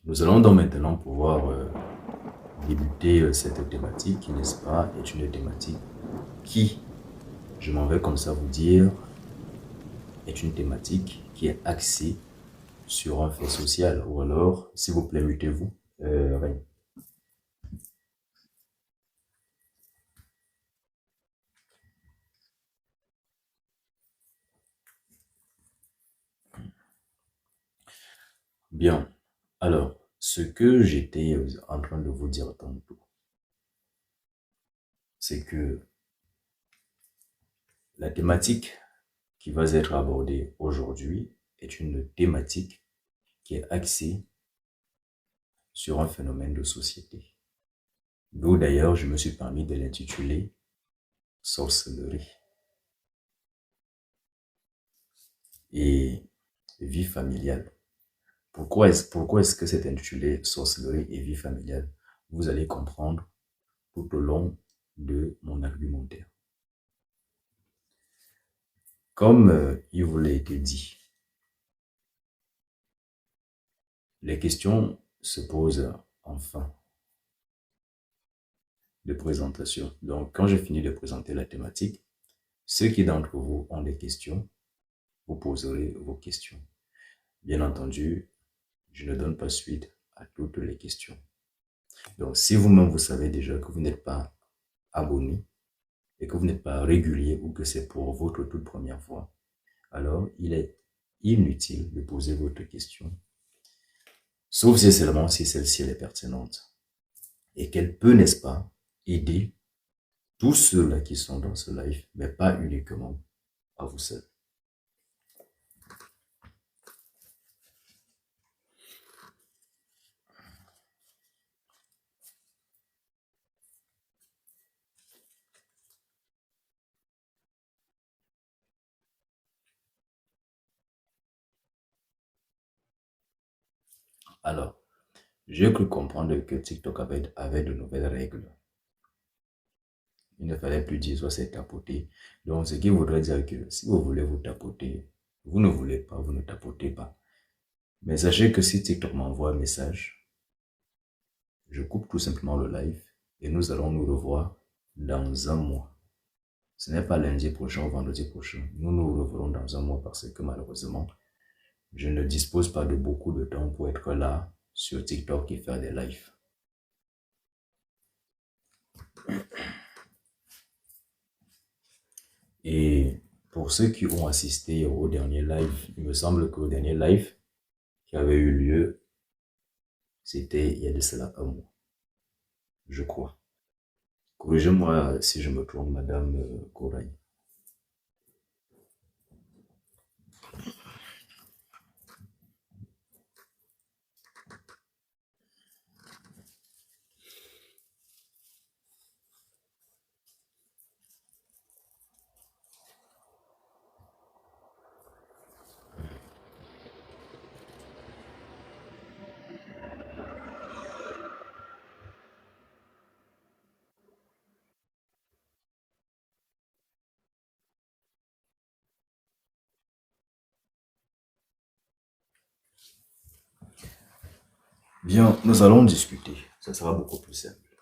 Nous allons donc maintenant pouvoir débuter cette thématique qui, n'est-ce pas, est une thématique qui, je m'en vais comme ça vous dire, est une thématique qui est axée sur un fait social. Ou alors, s'il vous plaît, mutez-vous. Reine. Bien. Alors, ce que j'étais en train de vous dire tantôt, c'est que la thématique qui va être abordée aujourd'hui est une thématique qui est axée sur un phénomène de société. D'où d'ailleurs je me suis permis de l'intituler sorcellerie et vie familiale. Pourquoi est-ce que c'est intitulé sorcellerie et vie familiale? Vous allez comprendre tout au long de mon argumentaire. Comme il vous l'a été dit, les questions se posent en fin de présentation. Donc, quand j'ai fini de présenter la thématique, ceux qui d'entre vous ont des questions, vous poserez vos questions. Bien entendu, je ne donne pas suite à toutes les questions. Donc, si vous-même, vous savez déjà que vous n'êtes pas abonné et que vous n'êtes pas régulier ou que c'est pour votre toute première fois, alors il est inutile de poser votre question, sauf si seulement si celle-ci est pertinente et qu'elle peut, n'est-ce pas, aider tous ceux-là qui sont dans ce live, mais pas uniquement à vous seul. Alors, j'ai cru comprendre que TikTok avait de nouvelles règles. Il ne fallait plus dire soit c'est tapoter. Donc, ce qui voudrait dire que si vous voulez vous tapoter, vous ne voulez pas, vous ne tapotez pas. Mais sachez que si TikTok m'envoie un message, je coupe tout simplement le live et nous allons nous revoir dans un mois. Ce n'est pas lundi prochain ou vendredi prochain. Nous nous reverrons dans un mois parce que malheureusement, je ne dispose pas de beaucoup de temps pour être là sur TikTok et faire des lives. Et pour ceux qui ont assisté au dernier live, il me semble qu'au dernier live qui avait eu lieu, c'était il y a de cela un mois, je crois. Corrigez-moi si je me trompe, Madame Corail. Bien, nous allons discuter. Ça sera beaucoup plus simple.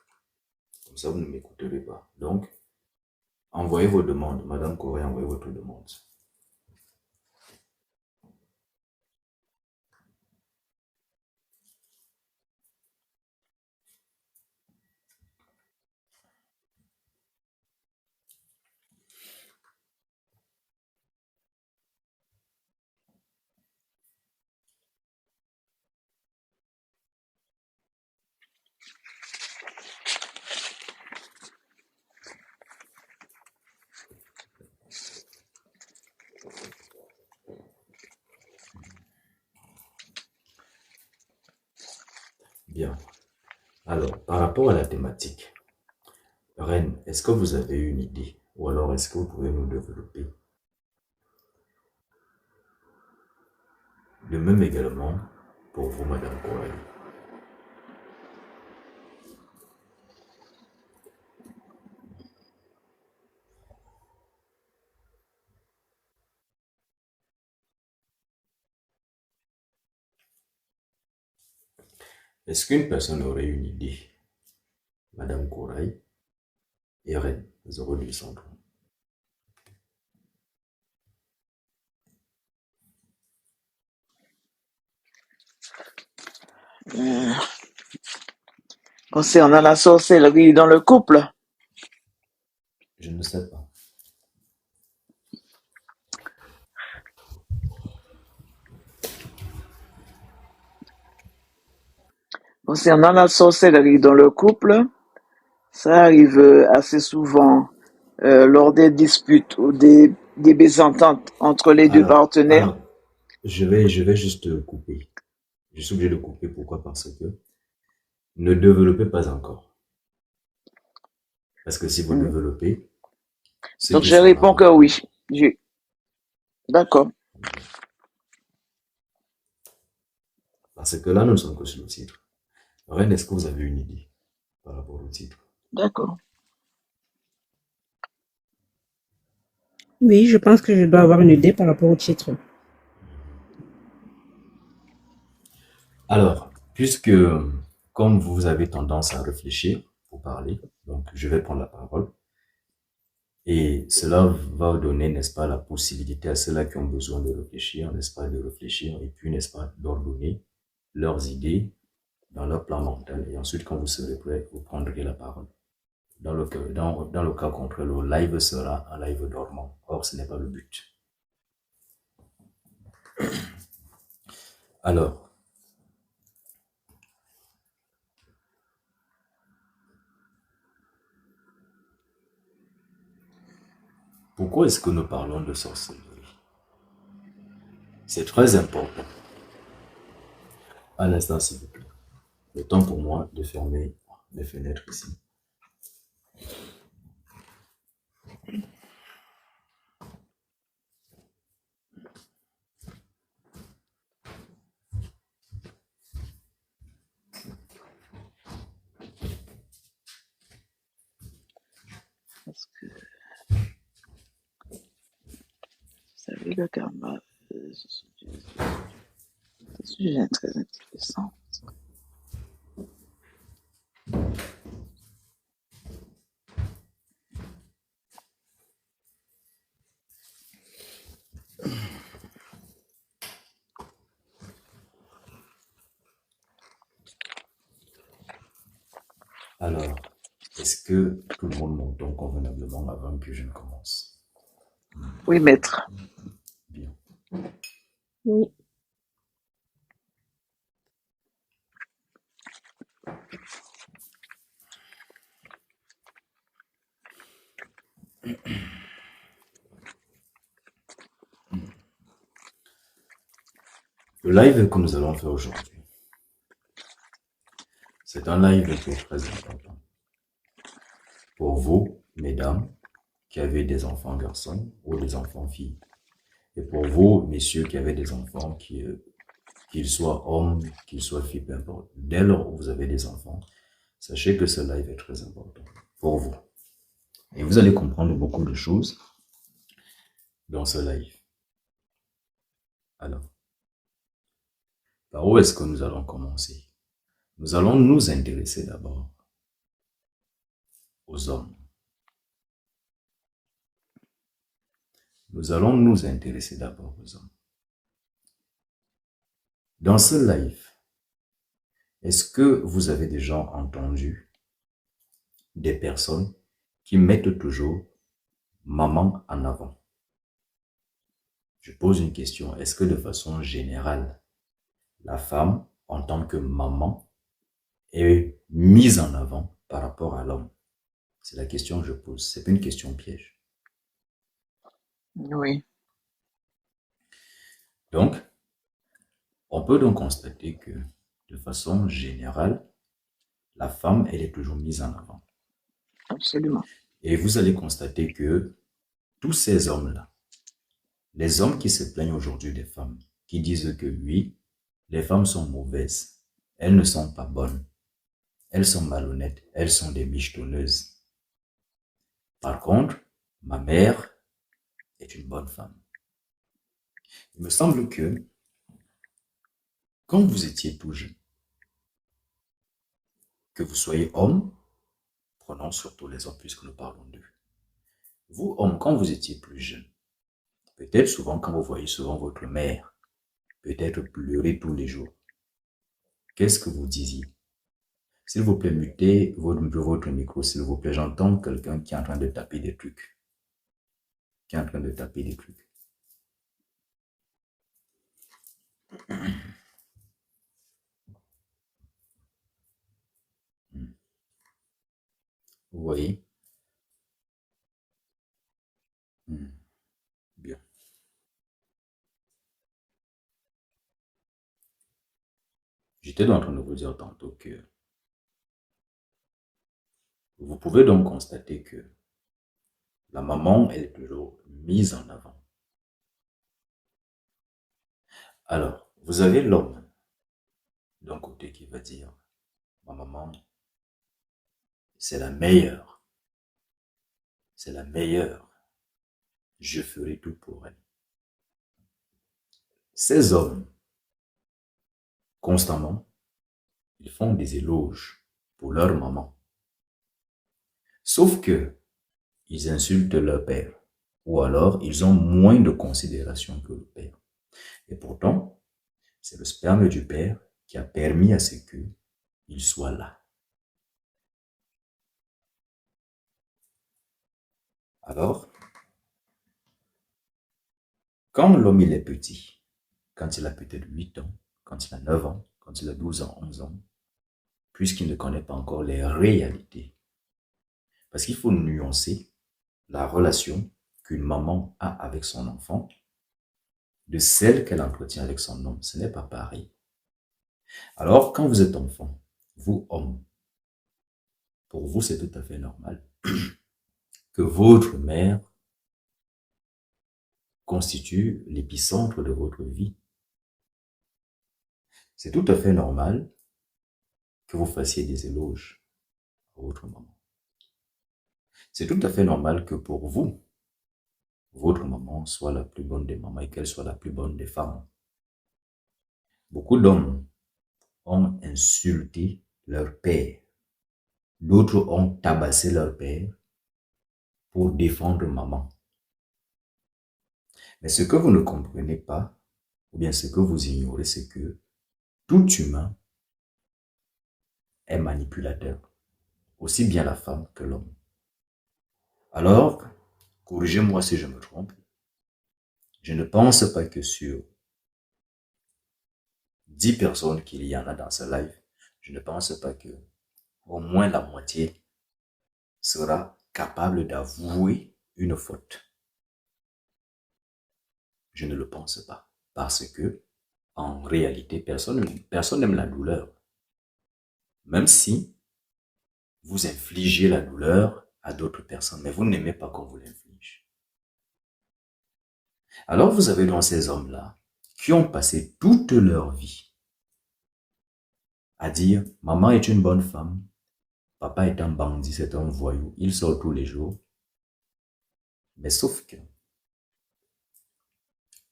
Comme ça, vous ne m'écouterez pas. Donc, envoyez vos demandes. Madame Corée, envoyez votre demande. Bien. Alors, par rapport à la thématique, Reine, est-ce que vous avez une idée? Ou alors, est-ce que vous pouvez nous développer? De même également pour vous, Madame Corée. Est-ce qu'une personne aurait une idée? Madame Corail et Rennes, 0203. Euh, Concernant la sorcellerie dans le couple, Je ne sais pas. concernant la sorcellerie dans le couple, ça arrive assez souvent lors des disputes ou des mésententes entre les deux Alors, partenaires. alors, je vais juste couper. Je suis obligé de couper. Pourquoi? Parce que ne développez pas encore. Parce que si vous Mm. développez, ce Donc qui je sera réponds que oui. entendu. D'accord, Parce que là, nous ne sommes que sur le titre. Rennes, est-ce que vous avez une idée par rapport au titre? d'accord. Oui, je pense que je dois avoir une idée par rapport au titre. Alors, puisque comme vous avez tendance à réfléchir pour parler, donc je vais prendre la parole. Et cela va donner, n'est-ce pas, la possibilité à ceux-là qui ont besoin de réfléchir, n'est-ce pas, de réfléchir, et puis, n'est-ce pas, d'ordonner leurs idées dans leur plan mental. Et ensuite, quand vous serez prêt, vous prendrez la parole. Dans le cas contraire, le live sera un live dormant. Or, ce n'est pas le but. Alors, pourquoi est-ce que nous parlons de sorcellerie? C'est très important. Un instant, s'il vous plaît. Le temps pour moi de fermer les fenêtres ici. Parce que, vous savez, le karma, c'est un sujet très intéressant. Alors, est-ce que tout le monde m'entend convenablement avant que je ne commence? Oui, maître. Bien. Oui. Le live que nous allons faire aujourd'hui, c'est un live qui est très important. Pour vous, mesdames, qui avez des enfants garçons ou des enfants filles. Et pour vous, messieurs, qui avez des enfants, qu'ils soient hommes, qu'ils soient filles, peu importe. Dès lors où vous avez des enfants, sachez que ce live est très important pour vous. Et vous allez comprendre beaucoup de choses dans ce live. Alors, par où est-ce que nous allons commencer? Nous allons nous intéresser d'abord aux hommes. Nous allons nous intéresser d'abord aux hommes. Dans ce live, est-ce que vous avez déjà entendu des personnes qui mettent toujours maman en avant? Je pose une question. Est-ce que de façon générale, la femme, en tant que maman, est mise en avant par rapport à l'homme? C'est la question que je pose. C'est une question piège. Oui. Donc, on peut donc constater que, de façon générale, la femme, elle est toujours mise en avant. Absolument. Et vous allez constater que tous ces hommes-là, les hommes qui se plaignent aujourd'hui des femmes, qui disent que oui, les femmes sont mauvaises, elles ne sont pas bonnes, elles sont malhonnêtes, elles sont des michetonneuses. Par contre, ma mère est une bonne femme. Il me semble que quand vous étiez tout jeune, que vous soyez homme, prenons surtout les hommes puisque nous parlons d'eux. Vous, homme, quand vous étiez plus jeune, peut-être souvent quand vous voyez souvent votre mère, peut-être pleurer tous les jours, qu'est-ce que vous disiez? S'il vous plaît, mutez votre micro, s'il vous plaît. J'entends quelqu'un qui est en train de taper des trucs. Qui est en train de taper des trucs. Vous voyez? Bien. J'étais en train de vous dire tantôt que vous pouvez donc constater que la maman, elle est toujours mise en avant. Alors, vous avez l'homme d'un côté qui va dire, ma maman, c'est la meilleure. C'est la meilleure. Je ferai tout pour elle. Ces hommes, constamment, ils font des éloges pour leur maman. Sauf que, ils insultent leur père. Ou alors, ils ont moins de considération que le père. Et pourtant, c'est le sperme du père qui a permis à ce qu'il soit là. Alors, quand l'homme il est petit, quand il a peut-être 8 ans, quand il a 9 ans, quand il a 12 ans, 11 ans, puisqu'il ne connaît pas encore les réalités. Parce qu'il faut nuancer la relation qu'une maman a avec son enfant de celle qu'elle entretient avec son homme. Ce n'est pas pareil. Alors, quand vous êtes enfant, vous, homme, pour vous, c'est tout à fait normal que votre mère constitue l'épicentre de votre vie. C'est tout à fait normal que vous fassiez des éloges à votre maman. C'est tout à fait normal que pour vous, votre maman soit la plus bonne des mamans et qu'elle soit la plus bonne des femmes. Beaucoup d'hommes ont insulté leur père. D'autres ont tabassé leur père pour défendre maman. Mais ce que vous ne comprenez pas, ou bien ce que vous ignorez, c'est que tout humain est manipulateur, aussi bien la femme que l'homme. Alors, corrigez-moi si je me trompe, je ne pense pas que sur 10 personnes qu'il y en a dans ce live, je ne pense pas que au moins la moitié sera capable d'avouer une faute. Je ne le pense pas. Parce que, en réalité, personne n'aime la douleur. Même si vous infligez la douleur à d'autres personnes, mais vous n'aimez pas qu'on vous l'inflige. Alors vous avez donc ces hommes-là qui ont passé toute leur vie à dire « Maman est une bonne femme, papa est un bandit, c'est un voyou, il sort tous les jours. » Mais sauf que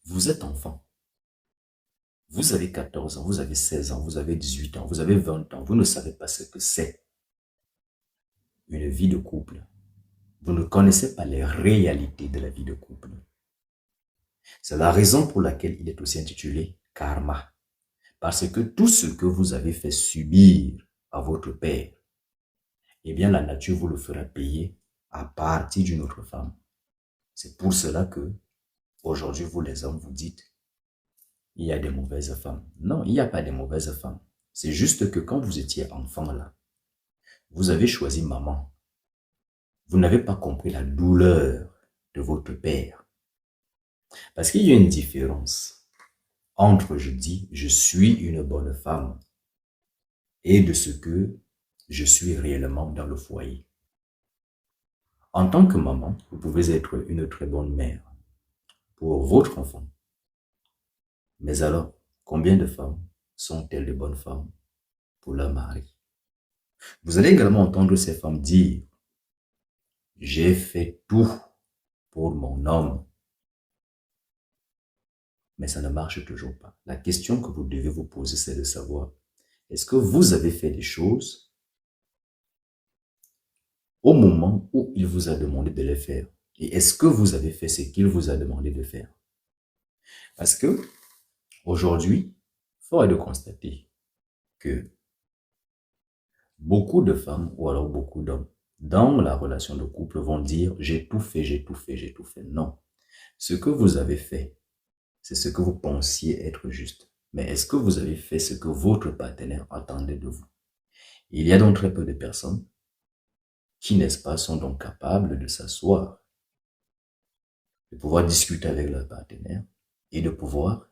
vous êtes enfant. Vous avez 14 ans, vous avez 16 ans, vous avez 18 ans, vous avez 20 ans. Vous ne savez pas ce que c'est une vie de couple. Vous ne connaissez pas les réalités de la vie de couple. C'est la raison pour laquelle il est aussi intitulé karma. Parce que tout ce que vous avez fait subir à votre père, eh bien la nature vous le fera payer à partir d'une autre femme. C'est pour cela que aujourd'hui vous les hommes vous dites il y a des mauvaises femmes. Non, il n'y a pas de mauvaises femmes. C'est juste que quand vous étiez enfant là, vous avez choisi maman. Vous n'avez pas compris la douleur de votre père. Parce qu'il y a une différence entre je dis je suis une bonne femme et de ce que je suis réellement dans le foyer. En tant que maman, vous pouvez être une très bonne mère pour votre enfant. Mais alors, combien de femmes sont-elles de bonnes femmes pour leur mari? Vous allez également entendre ces femmes dire « J'ai fait tout pour mon homme. » Mais ça ne marche toujours pas. La question que vous devez vous poser, c'est de savoir, est-ce que vous avez fait des choses moment où il vous a demandé de les faire? Et est-ce que vous avez fait ce qu'il vous a demandé de faire? Parce que aujourd'hui, fort est de constater que beaucoup de femmes ou alors beaucoup d'hommes dans la relation de couple vont dire j'ai tout fait, j'ai tout fait, j'ai tout fait. Non. Ce que vous avez fait, c'est ce que vous pensiez être juste. Mais est-ce que vous avez fait ce que votre partenaire attendait de vous? Il y a donc très peu de personnes qui, n'est-ce pas, sont donc capables de s'asseoir, de pouvoir discuter avec leur partenaire et de pouvoir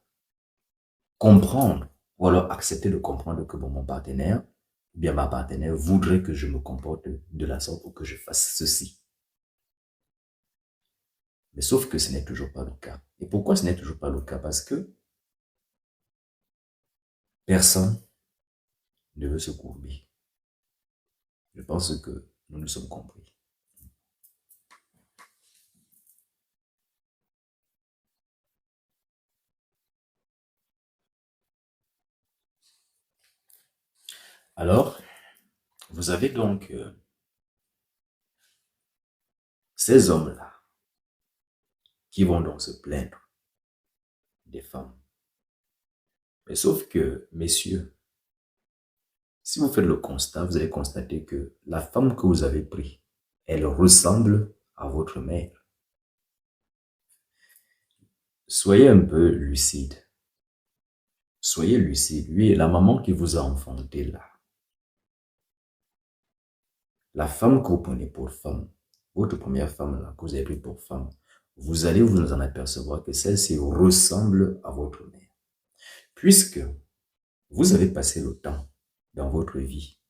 comprendre ou alors accepter de comprendre que bon, mon partenaire, ou bien ma partenaire voudrait que je me comporte de la sorte ou que je fasse ceci. Mais sauf que ce n'est toujours pas le cas. Et pourquoi ce n'est toujours pas le cas? Parce que personne ne veut se courber. Je pense que nous nous sommes compris. Alors, vous avez donc ces hommes-là qui vont donc se plaindre des femmes. Mais sauf que, messieurs, si vous faites le constat, vous allez constater que la femme que vous avez prise, elle ressemble à votre mère. Soyez un peu lucide. Soyez lucide. Oui, la maman qui vous a enfanté là, la femme que vous prenez pour femme, votre première femme là, que vous avez pris pour femme, vous allez vous en apercevoir que celle-ci ressemble à votre mère. Puisque vous avez passé le temps dans votre vie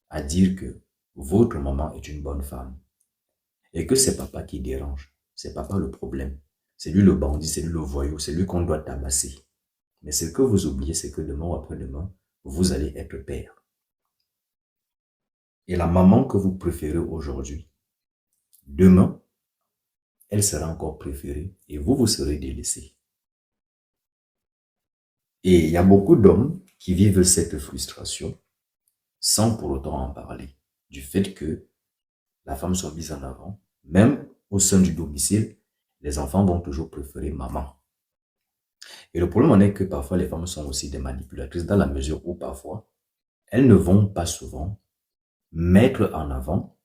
à dire que votre maman est une bonne femme et que c'est papa qui dérange, c'est papa le problème, c'est lui le bandit, c'est lui le voyou, c'est lui qu'on doit tabasser. Mais ce que vous oubliez, c'est que demain ou après-demain, vous allez être père. Et la maman que vous préférez aujourd'hui, demain, elle sera encore préférée et vous serez délaissé. Et il y a beaucoup d'hommes qui vivent cette frustration sans pour autant en parler, du fait que la femme soit mise en avant, même au sein du domicile, les enfants vont toujours préférer maman. Et le problème en est que parfois les femmes sont aussi des manipulatrices dans la mesure où parfois, elles ne vont pas souvent mettre en avant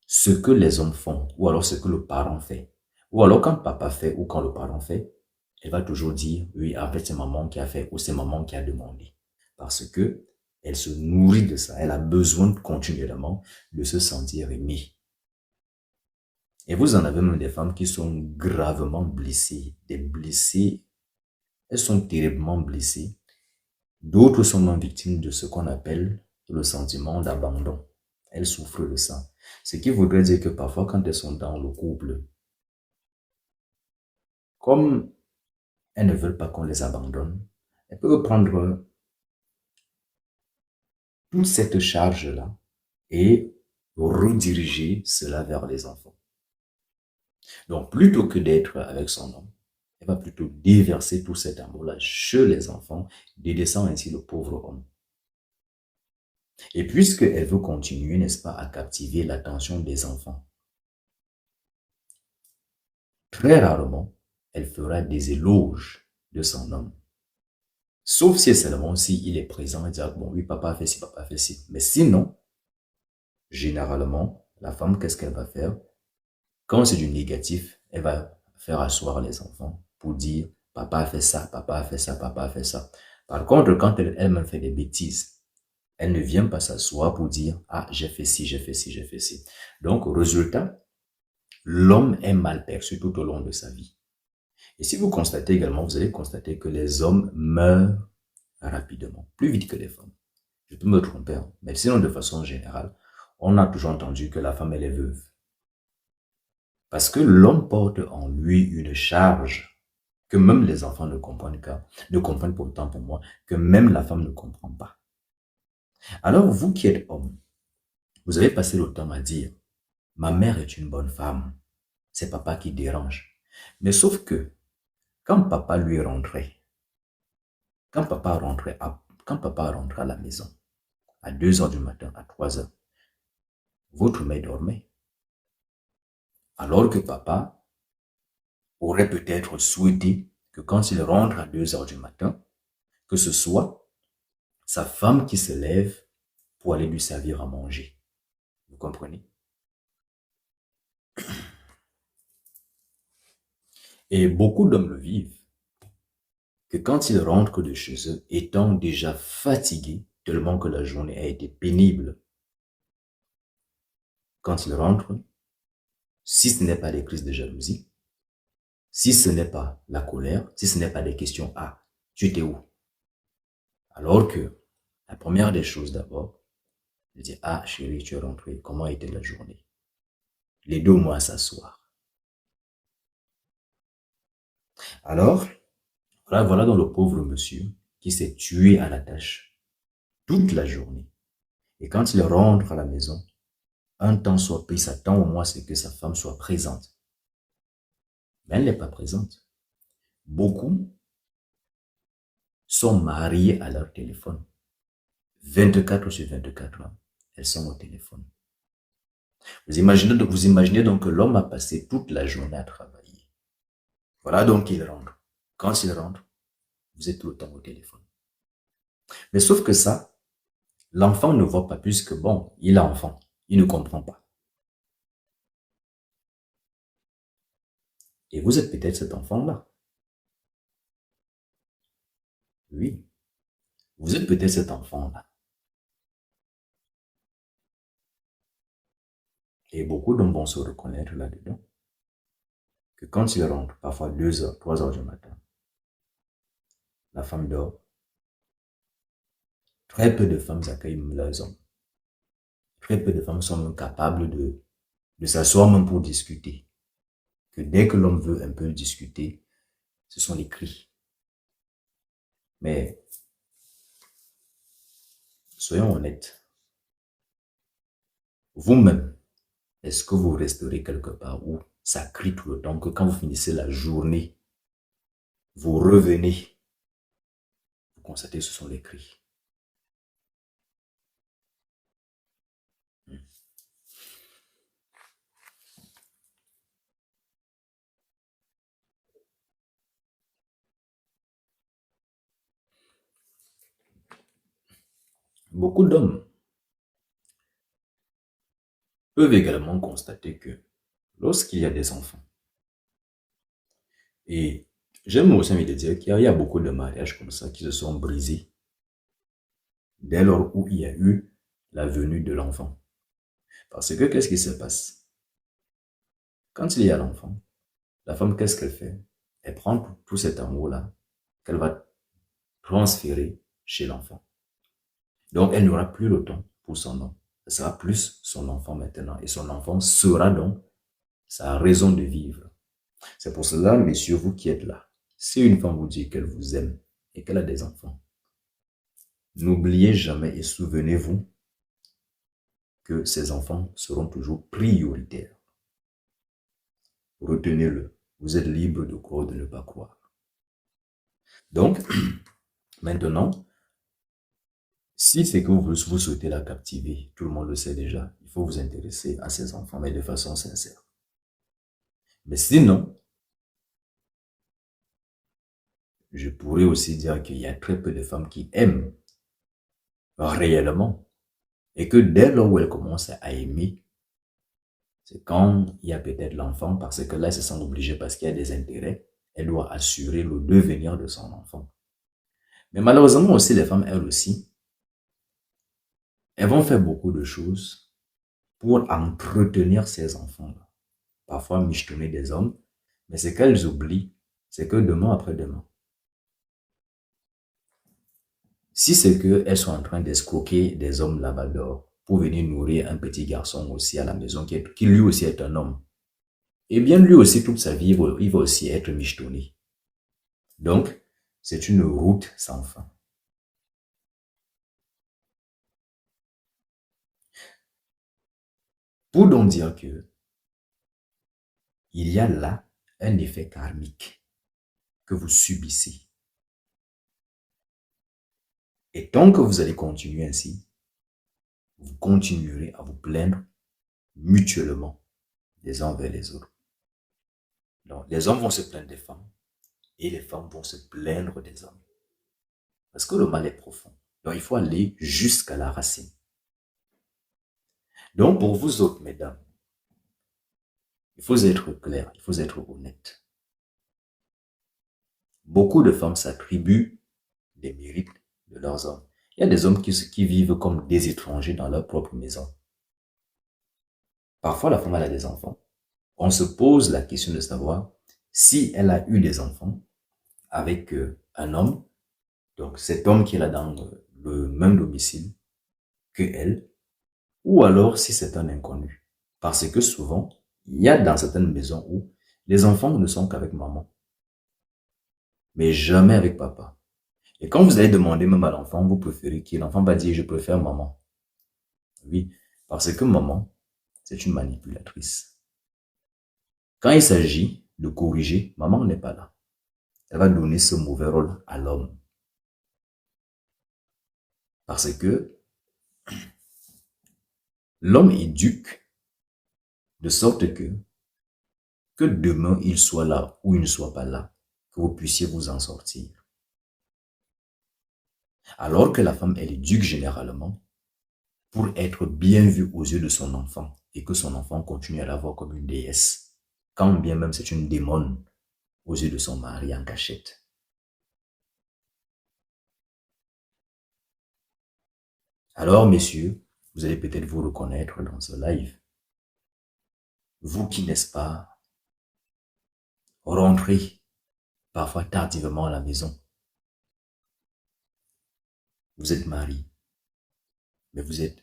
ce que les hommes font ou alors ce que le parent fait. Ou alors quand papa fait ou quand le parent fait, elle va toujours dire oui, en fait c'est maman qui a fait ou c'est maman qui a demandé. Parce que elle se nourrit de ça, elle a besoin continuellement de se sentir aimée. Et vous en avez même des femmes qui sont gravement blessées, des blessées, elles sont terriblement blessées. D'autres sont même victimes de ce qu'on appelle le sentiment d'abandon. Elles souffrent de ça. Ce qui voudrait dire que parfois quand elles sont dans le couple, comme elles ne veulent pas qu'on les abandonne, elles peuvent prendre toute cette charge-là et rediriger cela vers les enfants. Donc, plutôt que d'être avec son homme, elle va plutôt déverser tout cet amour-là chez les enfants, délaissant ainsi le pauvre homme. Et puisqu'elle veut continuer, n'est-ce pas, à captiver l'attention des enfants, très rarement, elle fera des éloges de son homme. Sauf si seulement il est présent et dire, bon, oui, papa a fait ci, papa a fait ci. Mais sinon, généralement, la femme, qu'est-ce qu'elle va faire? Quand c'est du négatif, elle va faire asseoir les enfants pour dire, papa a fait ça, papa a fait ça, papa a fait ça. Par contre, quand elle-même fait des bêtises, elle ne vient pas s'asseoir pour dire, ah, j'ai fait ci, j'ai fait ci, j'ai fait ci. Donc, résultat, l'homme est mal perçu tout au long de sa vie. Et si vous constatez également, vous allez constater que les hommes meurent rapidement, plus vite que les femmes. Je peux me tromper, hein, mais sinon, de façon générale, on a toujours entendu que la femme, elle est veuve. Parce que l'homme porte en lui une charge que même les enfants ne comprennent pourtant pour moi, que même la femme ne comprend pas. Alors, vous qui êtes homme, vous avez passé le temps à dire, ma mère est une bonne femme, c'est papa qui dérange. Mais sauf que, quand papa lui rentrait, quand papa rentrait à la maison, à 2 heures du matin, à 3 heures, votre mère dormait. Alors que papa aurait peut-être souhaité que quand il rentre à 2 heures du matin, que ce soit sa femme qui se lève pour aller lui servir à manger. Vous comprenez? Et beaucoup d'hommes le vivent, que quand ils rentrent de chez eux, étant déjà fatigués, tellement que la journée a été pénible, quand ils rentrent, si ce n'est pas des crises de jalousie, si ce n'est pas la colère, si ce n'est pas des questions, ah, tu étais où? Alors que la première des choses d'abord, je dis, ah chérie, tu es rentré, comment était la journée? Les deux mois s'asseoir. Alors, voilà donc le pauvre monsieur qui s'est tué à la tâche toute la journée. Et quand il rentre à la maison, un temps soit pris, s'attend au moins à ce que sa femme soit présente. Mais elle n'est pas présente. Beaucoup sont mariés à leur téléphone. 24 sur 24 ans, elles sont au téléphone. Vous imaginez donc que l'homme a passé toute la journée à travailler. Voilà donc qu'il rentre. Quand il rentre, vous êtes tout le temps au téléphone. Mais sauf que ça, l'enfant ne voit pas plus que bon, il est enfant, il ne comprend pas. Et vous êtes peut-être cet enfant-là. Oui, vous êtes peut-être cet enfant-là. Et beaucoup d'hommes vont se reconnaître là-dedans. Que quand ils rentrent, parfois 2 heures, 3 heures du matin, la femme dort. Très peu de femmes accueillent leurs hommes. Très peu de femmes sont même capables de s'asseoir même pour discuter. Que dès que l'homme veut un peu discuter, ce sont les cris. Mais soyons honnêtes. Vous-même, est-ce que vous resterez quelque part où ça crie tout le temps, que quand vous finissez la journée, vous revenez, vous constatez que ce sont les cris. Beaucoup d'hommes peuvent également constater que lorsqu'il y a des enfants, et j'aime aussi envie de dire qu'il y a beaucoup de mariages comme ça qui se sont brisés dès lors où il y a eu la venue de l'enfant. Parce que qu'est-ce qui se passe? Quand il y a l'enfant, la femme, qu'est-ce qu'elle fait? Elle prend tout cet amour-là qu'elle va transférer chez l'enfant. Donc, elle n'aura plus le temps pour son homme. Ce sera plus son enfant maintenant. Et son enfant sera donc sa raison de vivre. C'est pour cela, messieurs, vous qui êtes là, si une femme vous dit qu'elle vous aime et qu'elle a des enfants, n'oubliez jamais et souvenez-vous que ces enfants seront toujours prioritaires. Retenez-le. Vous êtes libre de croire ou de ne pas croire. Donc, maintenant, si c'est que vous souhaitez la captiver, tout le monde le sait déjà, il faut vous intéresser à ces enfants, mais de façon sincère. Mais sinon, je pourrais aussi dire qu'il y a très peu de femmes qui aiment réellement. Et que dès lors où elles commencent à aimer, c'est quand il y a peut-être l'enfant, parce que là, elles se sentent obligées parce qu'il y a des intérêts. Elle doit assurer le devenir de son enfant. Mais malheureusement aussi, les femmes, elles aussi, elles vont faire beaucoup de choses pour entretenir ces enfants-là. Parfois michetonner des hommes, mais ce qu'elles oublient, c'est que demain après demain, si c'est qu'elles sont en train d'escroquer des hommes là-bas dehors pour venir nourrir un petit garçon aussi à la maison qui lui aussi est un homme, eh bien lui aussi toute sa vie, il va aussi être michetonné. Donc, c'est une route sans fin. Pour donc dire que il y a là un effet karmique que vous subissez. Et tant que vous allez continuer ainsi, vous continuerez à vous plaindre mutuellement les uns vers les autres. Donc, les hommes vont se plaindre des femmes et les femmes vont se plaindre des hommes. Parce que le mal est profond. Donc, il faut aller jusqu'à la racine. Donc, pour vous autres, mesdames, il faut être clair, il faut être honnête. Beaucoup de femmes s'attribuent des mérites de leurs hommes. Il y a des hommes qui vivent comme des étrangers dans leur propre maison. Parfois, la femme elle a des enfants. On se pose la question de savoir si elle a eu des enfants avec un homme, donc cet homme qui est là dans le même domicile que elle, ou alors si c'est un inconnu. Parce que souvent, il y a dans certaines maisons où les enfants ne sont qu'avec maman, mais jamais avec papa. Et quand vous allez demander même à l'enfant, vous préférez qui? L'enfant va dire, je préfère maman. Oui, parce que maman, c'est une manipulatrice. Quand il s'agit de corriger, maman n'est pas là. Elle va donner ce mauvais rôle à l'homme. Parce que l'homme éduque de sorte que demain il soit là ou il ne soit pas là, que vous puissiez vous en sortir. Alors que la femme, elle éduque généralement pour être bien vue aux yeux de son enfant et que son enfant continue à la voir comme une déesse, quand bien même c'est une démone aux yeux de son mari en cachette. Alors, messieurs, vous allez peut-être vous reconnaître dans ce live. Vous qui, n'est-ce pas, rentrez parfois tardivement à la maison. Vous êtes marié, mais vous êtes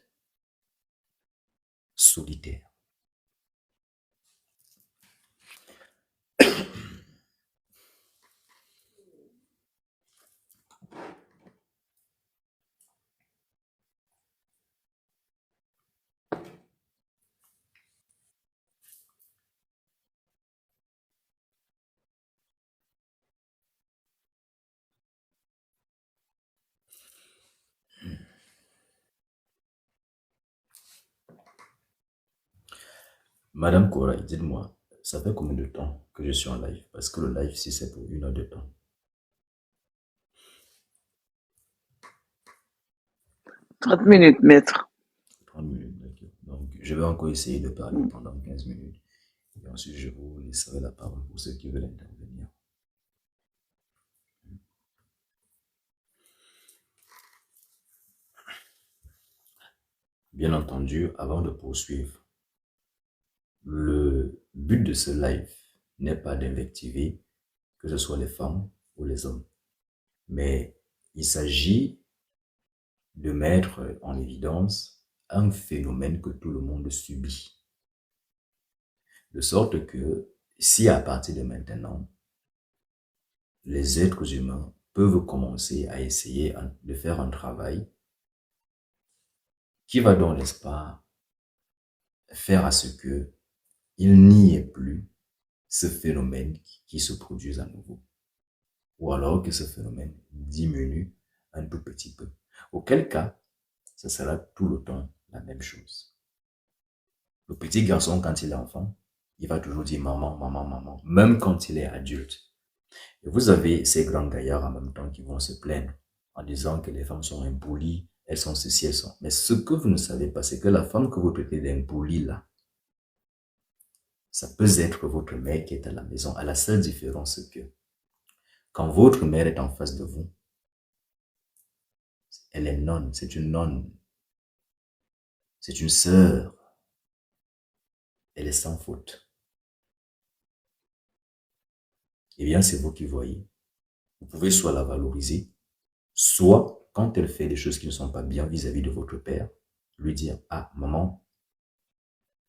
solitaire. Madame Cora, dites-moi, ça fait combien de temps que je suis en live? Parce que le live, si c'est pour 1 heure de temps. 30 minutes, maître. 30 minutes, d'accord. Donc, je vais encore essayer de parler pendant 15 minutes. Et ensuite, je vous laisserai la parole pour ceux qui veulent intervenir. Bien entendu, avant de poursuivre, le but de ce live n'est pas d'invectiver, que ce soit les femmes ou les hommes, mais il s'agit de mettre en évidence un phénomène que tout le monde subit. De sorte que si à partir de maintenant, les êtres humains peuvent commencer à essayer de faire un travail qui va donc, n'est-ce pas, faire à ce que il n'y ait plus ce phénomène qui se produise à nouveau. Ou alors que ce phénomène diminue un tout petit peu. Auquel cas, ce sera tout le temps la même chose. Le petit garçon, quand il est enfant, il va toujours dire maman, maman, maman, même quand il est adulte. Et vous avez ces grands gaillards en même temps qui vont se plaindre en disant que les femmes sont impolies, elles sont ceci, elles sont. Mais ce que vous ne savez pas, c'est que la femme que vous traitez d'impolie là, ça peut être votre mère qui est à la maison, à la seule différence que quand votre mère est en face de vous, elle est nonne, c'est une nonne, c'est une sœur, elle est sans faute. Eh bien, c'est vous qui voyez. Vous pouvez soit la valoriser, soit, quand elle fait des choses qui ne sont pas bien vis-à-vis de votre père, lui dire, ah, maman,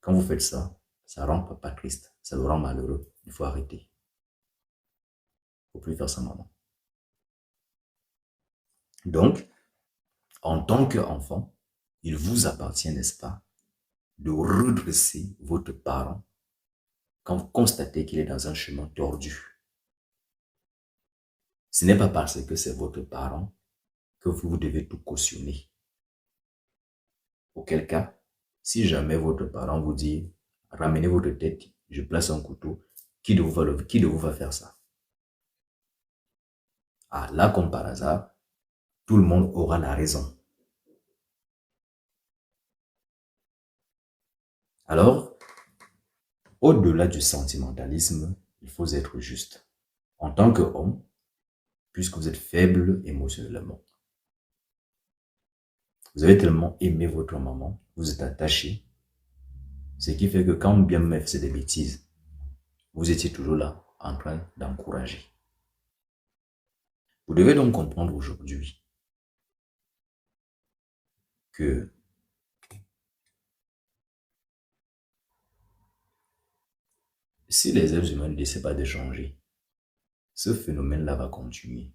quand vous faites ça, ça rend papa triste, ça le rend malheureux, il faut arrêter. Il ne faut plus faire ça, maman. Donc, en tant qu'enfant, il vous appartient, n'est-ce pas, de redresser votre parent quand vous constatez qu'il est dans un chemin tordu. Ce n'est pas parce que c'est votre parent que vous devez tout cautionner. Auquel cas, si jamais votre parent vous dit ramenez votre tête, je place un couteau. Qui de vous va faire ça? Ah, là, comme par hasard, tout le monde aura la raison. Alors, au-delà du sentimentalisme, il faut être juste. En tant qu'homme, puisque vous êtes faible émotionnellement, vous avez tellement aimé votre maman, vous êtes attaché, ce qui fait que quand bien même faisait des bêtises, vous étiez toujours là, en train d'encourager. Vous devez donc comprendre aujourd'hui que si les êtres humains ne décident pas de changer, ce phénomène-là va continuer.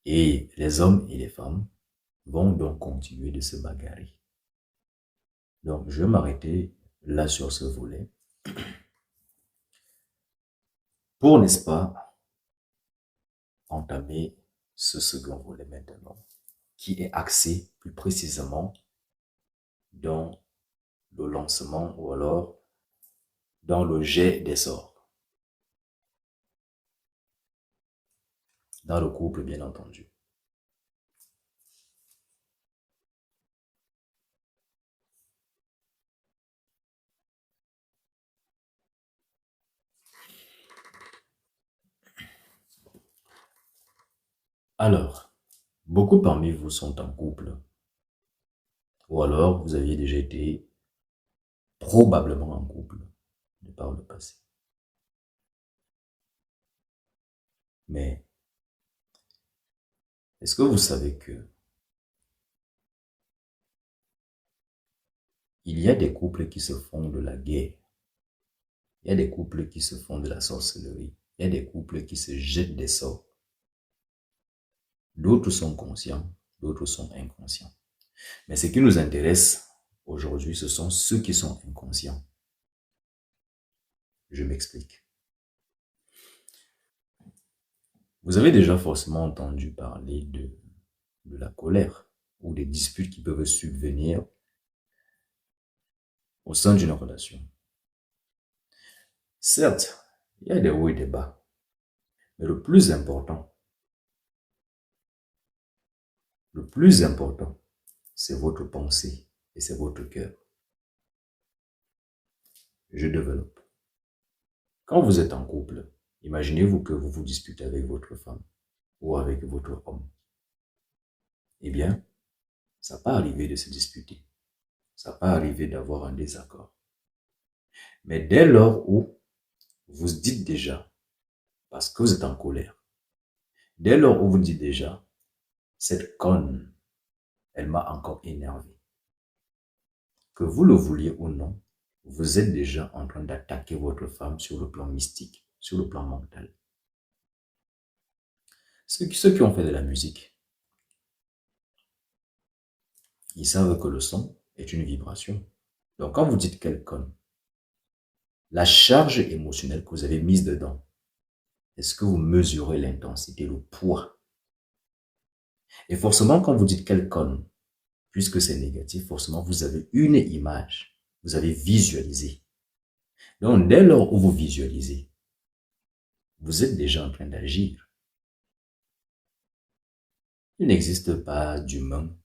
Et les hommes et les femmes vont donc continuer de se bagarrer. Donc, je vais m'arrêter là sur ce volet pour, n'est-ce pas, entamer ce second volet maintenant, qui est axé plus précisément dans le lancement ou alors dans le jet des sorts. Dans le couple, bien entendu. Alors, beaucoup parmi vous sont en couple. Ou alors, vous aviez déjà été probablement en couple de par le passé. Mais, est-ce que vous savez que il y a des couples qui se font de la guerre? Il y a des couples qui se font de la sorcellerie. Il y a des couples qui se jettent des sorts. D'autres sont conscients, d'autres sont inconscients. Mais ce qui nous intéresse aujourd'hui, ce sont ceux qui sont inconscients. Je m'explique. Vous avez déjà forcément entendu parler de la colère ou des disputes qui peuvent subvenir au sein d'une relation. Certes, il y a des hauts et des bas, mais le plus important, c'est votre pensée et c'est votre cœur. Je développe. Quand vous êtes en couple, imaginez-vous que vous vous disputez avec votre femme ou avec votre homme. Eh bien, ça peut arriver de se disputer. Ça peut arriver d'avoir un désaccord. Mais dès lors où vous dites déjà, parce que vous êtes en colère, dès lors où vous dites déjà, cette conne, elle m'a encore énervé. Que vous le vouliez ou non, vous êtes déjà en train d'attaquer votre femme sur le plan mystique, sur le plan mental. Ceux qui ont fait de la musique, ils savent que le son est une vibration. Donc quand vous dites quelle conne, la charge émotionnelle que vous avez mise dedans, est-ce que vous mesurez l'intensité, le poids? Et forcément, quand vous dites quelle conne, puisque c'est négatif, forcément, vous avez une image, vous avez visualisé. Donc, dès lors où vous visualisez, vous êtes déjà en train d'agir. Il n'existe pas d'humain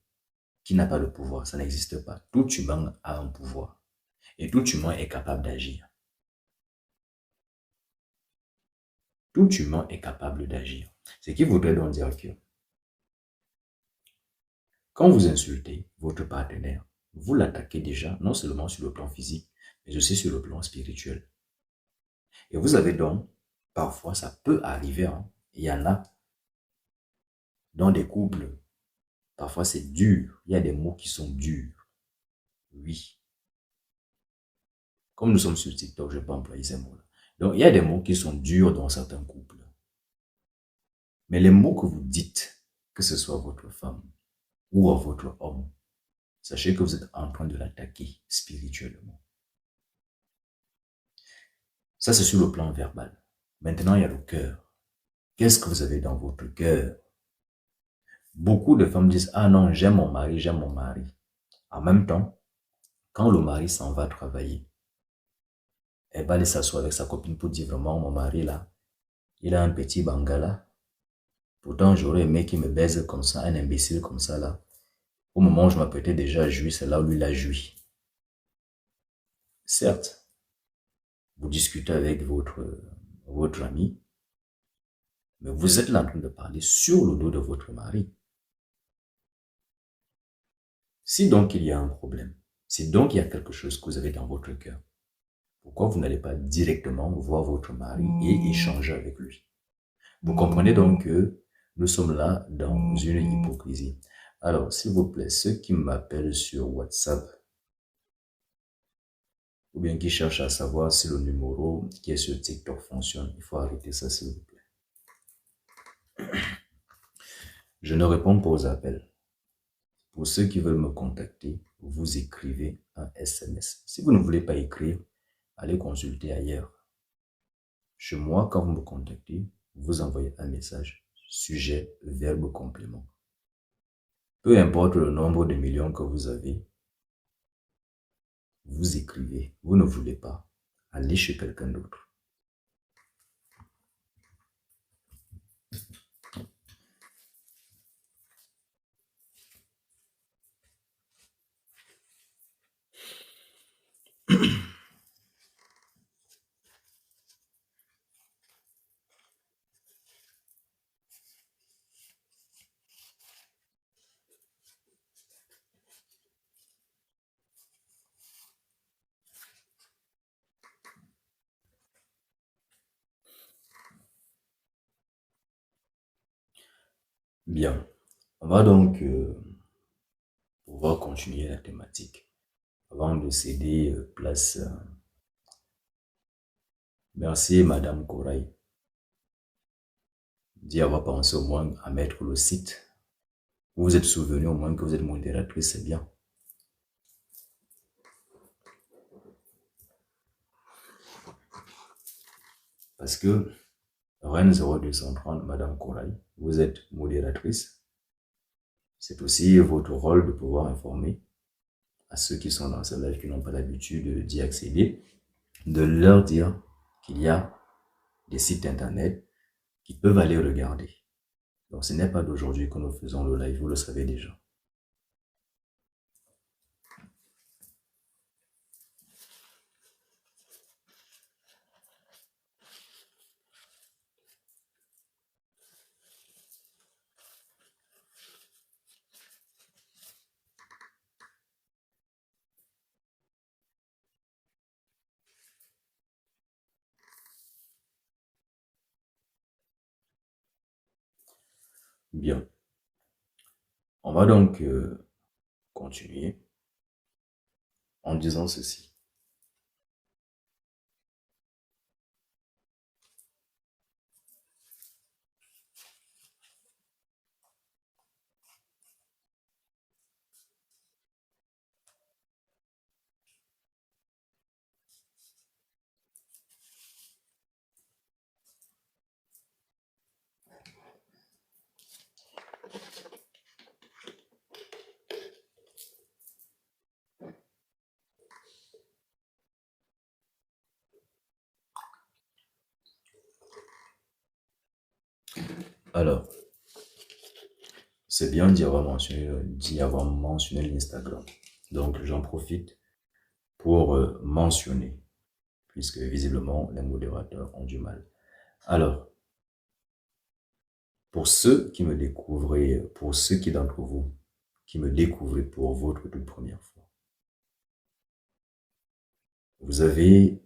qui n'a pas le pouvoir, ça n'existe pas. Tout humain a un pouvoir et tout humain est capable d'agir. Tout humain est capable d'agir. Ce qui voudrait donc dire que quand vous insultez votre partenaire, vous l'attaquez déjà non seulement sur le plan physique, mais aussi sur le plan spirituel. Et vous avez donc, parfois ça peut arriver, il y en a dans des couples, parfois c'est dur, il y a des mots qui sont durs. Oui. Comme nous sommes sur TikTok, je ne vais pas employer ces mots-là. Donc il y a des mots qui sont durs dans certains couples. Mais les mots que vous dites, que ce soit votre femme ou à votre homme, sachez que vous êtes en train de l'attaquer spirituellement. Ça, c'est sur le plan verbal. Maintenant, il y a le cœur. Qu'est-ce que vous avez dans votre cœur? Beaucoup de femmes disent, ah non, j'aime mon mari, j'aime mon mari. En même temps, quand le mari s'en va travailler, elle va aller s'asseoir avec sa copine pour dire vraiment, mon mari là, il a un petit bangala. Pourtant, j'aurais aimé qu'il me baise comme ça, un imbécile comme ça là. Au moment où je m'apprêtais déjà à jouir, c'est là où lui l'a joui. Certes, vous discutez avec votre ami, mais vous êtes là en train de parler sur le dos de votre mari. Si donc il y a un problème, si donc il y a quelque chose que vous avez dans votre cœur, pourquoi vous n'allez pas directement voir votre mari et échanger avec lui? Vous comprenez donc que nous sommes là dans une hypocrisie. Alors, s'il vous plaît, ceux qui m'appellent sur WhatsApp, ou bien qui cherchent à savoir si le numéro qui est sur TikTok fonctionne, il faut arrêter ça, s'il vous plaît. Je ne réponds pas aux appels. Pour ceux qui veulent me contacter, vous écrivez un SMS. Si vous ne voulez pas écrire, allez consulter ailleurs. Chez moi, quand vous me contactez, vous envoyez un message, sujet, verbe, complément. Peu importe le nombre de millions que vous avez, vous écrivez. Vous ne voulez pas, allez chez quelqu'un d'autre. Bien, on va donc pouvoir continuer la thématique. Avant de céder place, merci Madame Corail d'y avoir pensé au moins à mettre le site. Vous vous êtes souvenu au moins que vous êtes modératrice, c'est bien. Parce que Reine 0230, Madame Corail, vous êtes modératrice. C'est aussi votre rôle de pouvoir informer à ceux qui sont dans ce live qui n'ont pas l'habitude d'y accéder, de leur dire qu'il y a des sites internet qui peuvent aller regarder. Donc ce n'est pas d'aujourd'hui que nous faisons le live, vous le savez déjà. Bien. On va donc continuer en disant ceci. Alors, c'est bien d'y avoir mentionné l'Instagram. Donc, j'en profite pour mentionner, puisque visiblement, les modérateurs ont du mal. Alors, pour ceux qui me découvrez, pour ceux qui d'entre vous qui me découvrez pour votre toute première fois, vous avez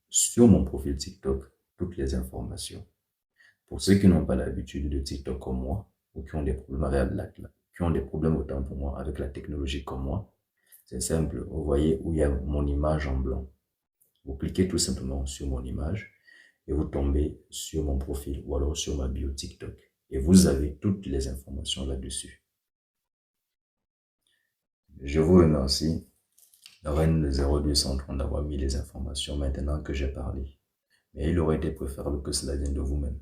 sur mon profil TikTok toutes les informations. Pour ceux qui n'ont pas l'habitude de TikTok comme moi, ou qui ont des problèmes qui ont des problèmes autant pour moi avec la technologie comme moi, c'est simple. Vous voyez où il y a mon image en blanc. Vous cliquez tout simplement sur mon image et vous tombez sur mon profil ou alors sur ma bio TikTok. Et vous avez toutes les informations là-dessus. Je vous remercie, Reine 0230, d'avoir mis les informations maintenant que j'ai parlé. Mais il aurait été préférable que cela vienne de vous-même.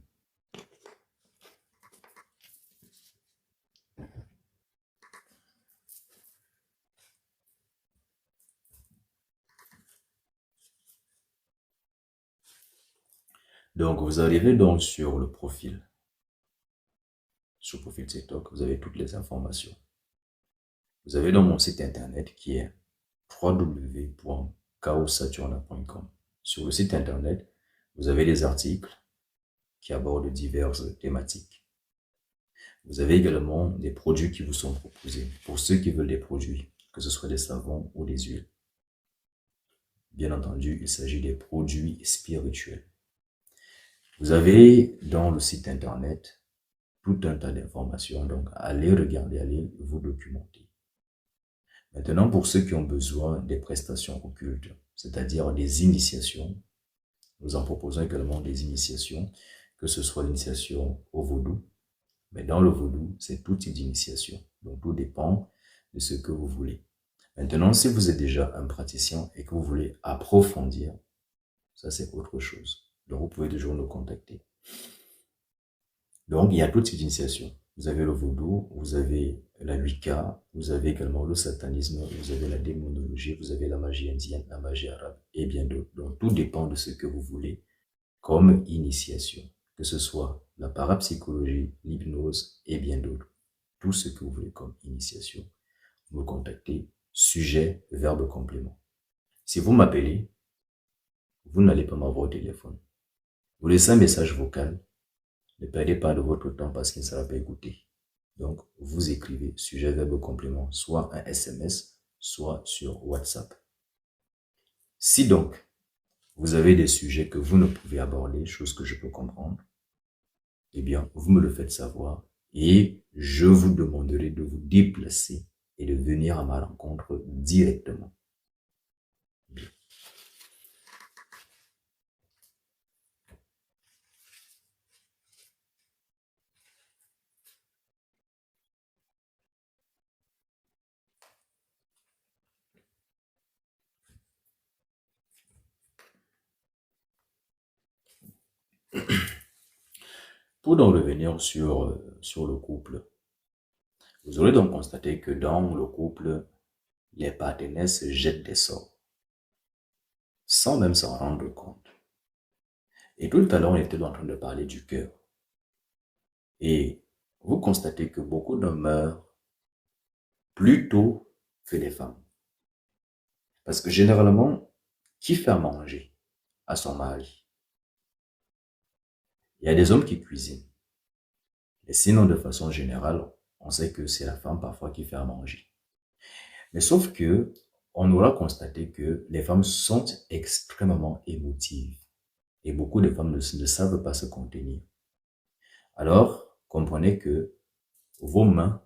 Donc, vous arrivez donc sur le profil. Sur le profil TikTok, vous avez toutes les informations. Vous avez donc mon site internet qui est www.chaosaturna.com. Sur le site internet, vous avez des articles qui abordent diverses thématiques. Vous avez également des produits qui vous sont proposés pour ceux qui veulent des produits, que ce soit des savons ou des huiles. Bien entendu, il s'agit des produits spirituels. Vous avez dans le site internet tout un tas d'informations, donc allez regarder, allez vous documenter. Maintenant, pour ceux qui ont besoin des prestations occultes, c'est-à-dire des initiations, nous en proposons également des initiations, que ce soit l'initiation au vaudou. Mais dans le vaudou, c'est tout type d'initiation. Donc, tout dépend de ce que vous voulez. Maintenant, si vous êtes déjà un praticien et que vous voulez approfondir, ça c'est autre chose. Donc, vous pouvez toujours nous contacter. Donc, il y a tout type d'initiation. Vous avez le vaudou, vous avez la Wicca, vous avez également le satanisme, vous avez la démonologie, vous avez la magie indienne, la magie arabe et bien d'autres. Donc, tout dépend de ce que vous voulez comme initiation, que ce soit la parapsychologie, l'hypnose et bien d'autres. Tout ce que vous voulez comme initiation, vous contactez, sujet, verbe, complément. Si vous m'appelez, vous n'allez pas m'avoir au téléphone. Vous laissez un message vocal, ne perdez pas de votre temps parce qu'il ne sera pas écouté. Donc, vous écrivez sujet, verbe, complément, soit un SMS, soit sur WhatsApp. Si donc, vous avez des sujets que vous ne pouvez aborder, chose que je peux comprendre, eh bien, vous me le faites savoir et je vous demanderai de vous déplacer et de venir à ma rencontre directement. Bien. Pour donc revenir sur le couple, vous aurez donc constaté que dans le couple, les partenaires se jettent des sorts, sans même s'en rendre compte. Et tout à l'heure, on était en train de parler du cœur. Et vous constatez que beaucoup d'hommes meurent plus tôt que les femmes. Parce que généralement, qui fait à manger à son mari? Il y a des hommes qui cuisinent. Et sinon, de façon générale, on sait que c'est la femme parfois qui fait à manger. Mais sauf que, on aura constaté que les femmes sont extrêmement émotives. Et beaucoup de femmes ne savent pas se contenir. Alors, comprenez que vos mains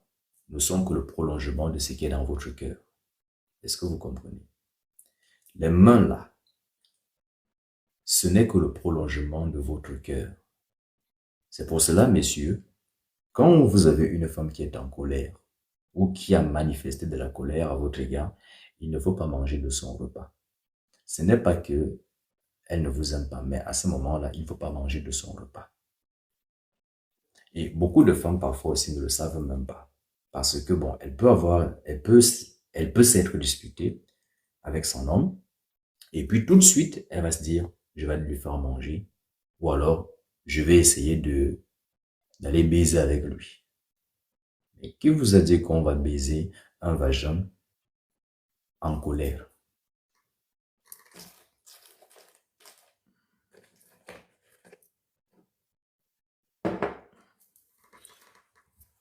ne sont que le prolongement de ce qui est dans votre cœur. Est-ce que vous comprenez? Les mains là, ce n'est que le prolongement de votre cœur. C'est pour cela, messieurs, quand vous avez une femme qui est en colère ou qui a manifesté de la colère à votre égard, il ne faut pas manger de son repas. Ce n'est pas que elle ne vous aime pas, mais à ce moment-là, il ne faut pas manger de son repas. Et beaucoup de femmes parfois aussi ne le savent même pas. Parce que bon, elle peut s'être disputée avec son homme, et puis tout de suite, elle va se dire, je vais lui faire manger, ou alors, je vais essayer d'aller baiser avec lui. Et qui vous a dit qu'on va baiser un vagin en colère?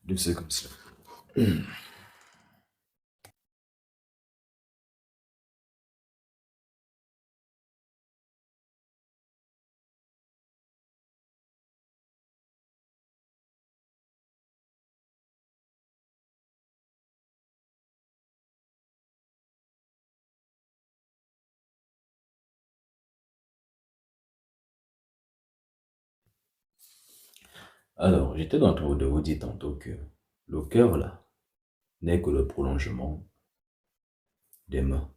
De ce comme ça. Alors, j'étais en train de vous dire tantôt que le cœur là n'est que le prolongement des mains.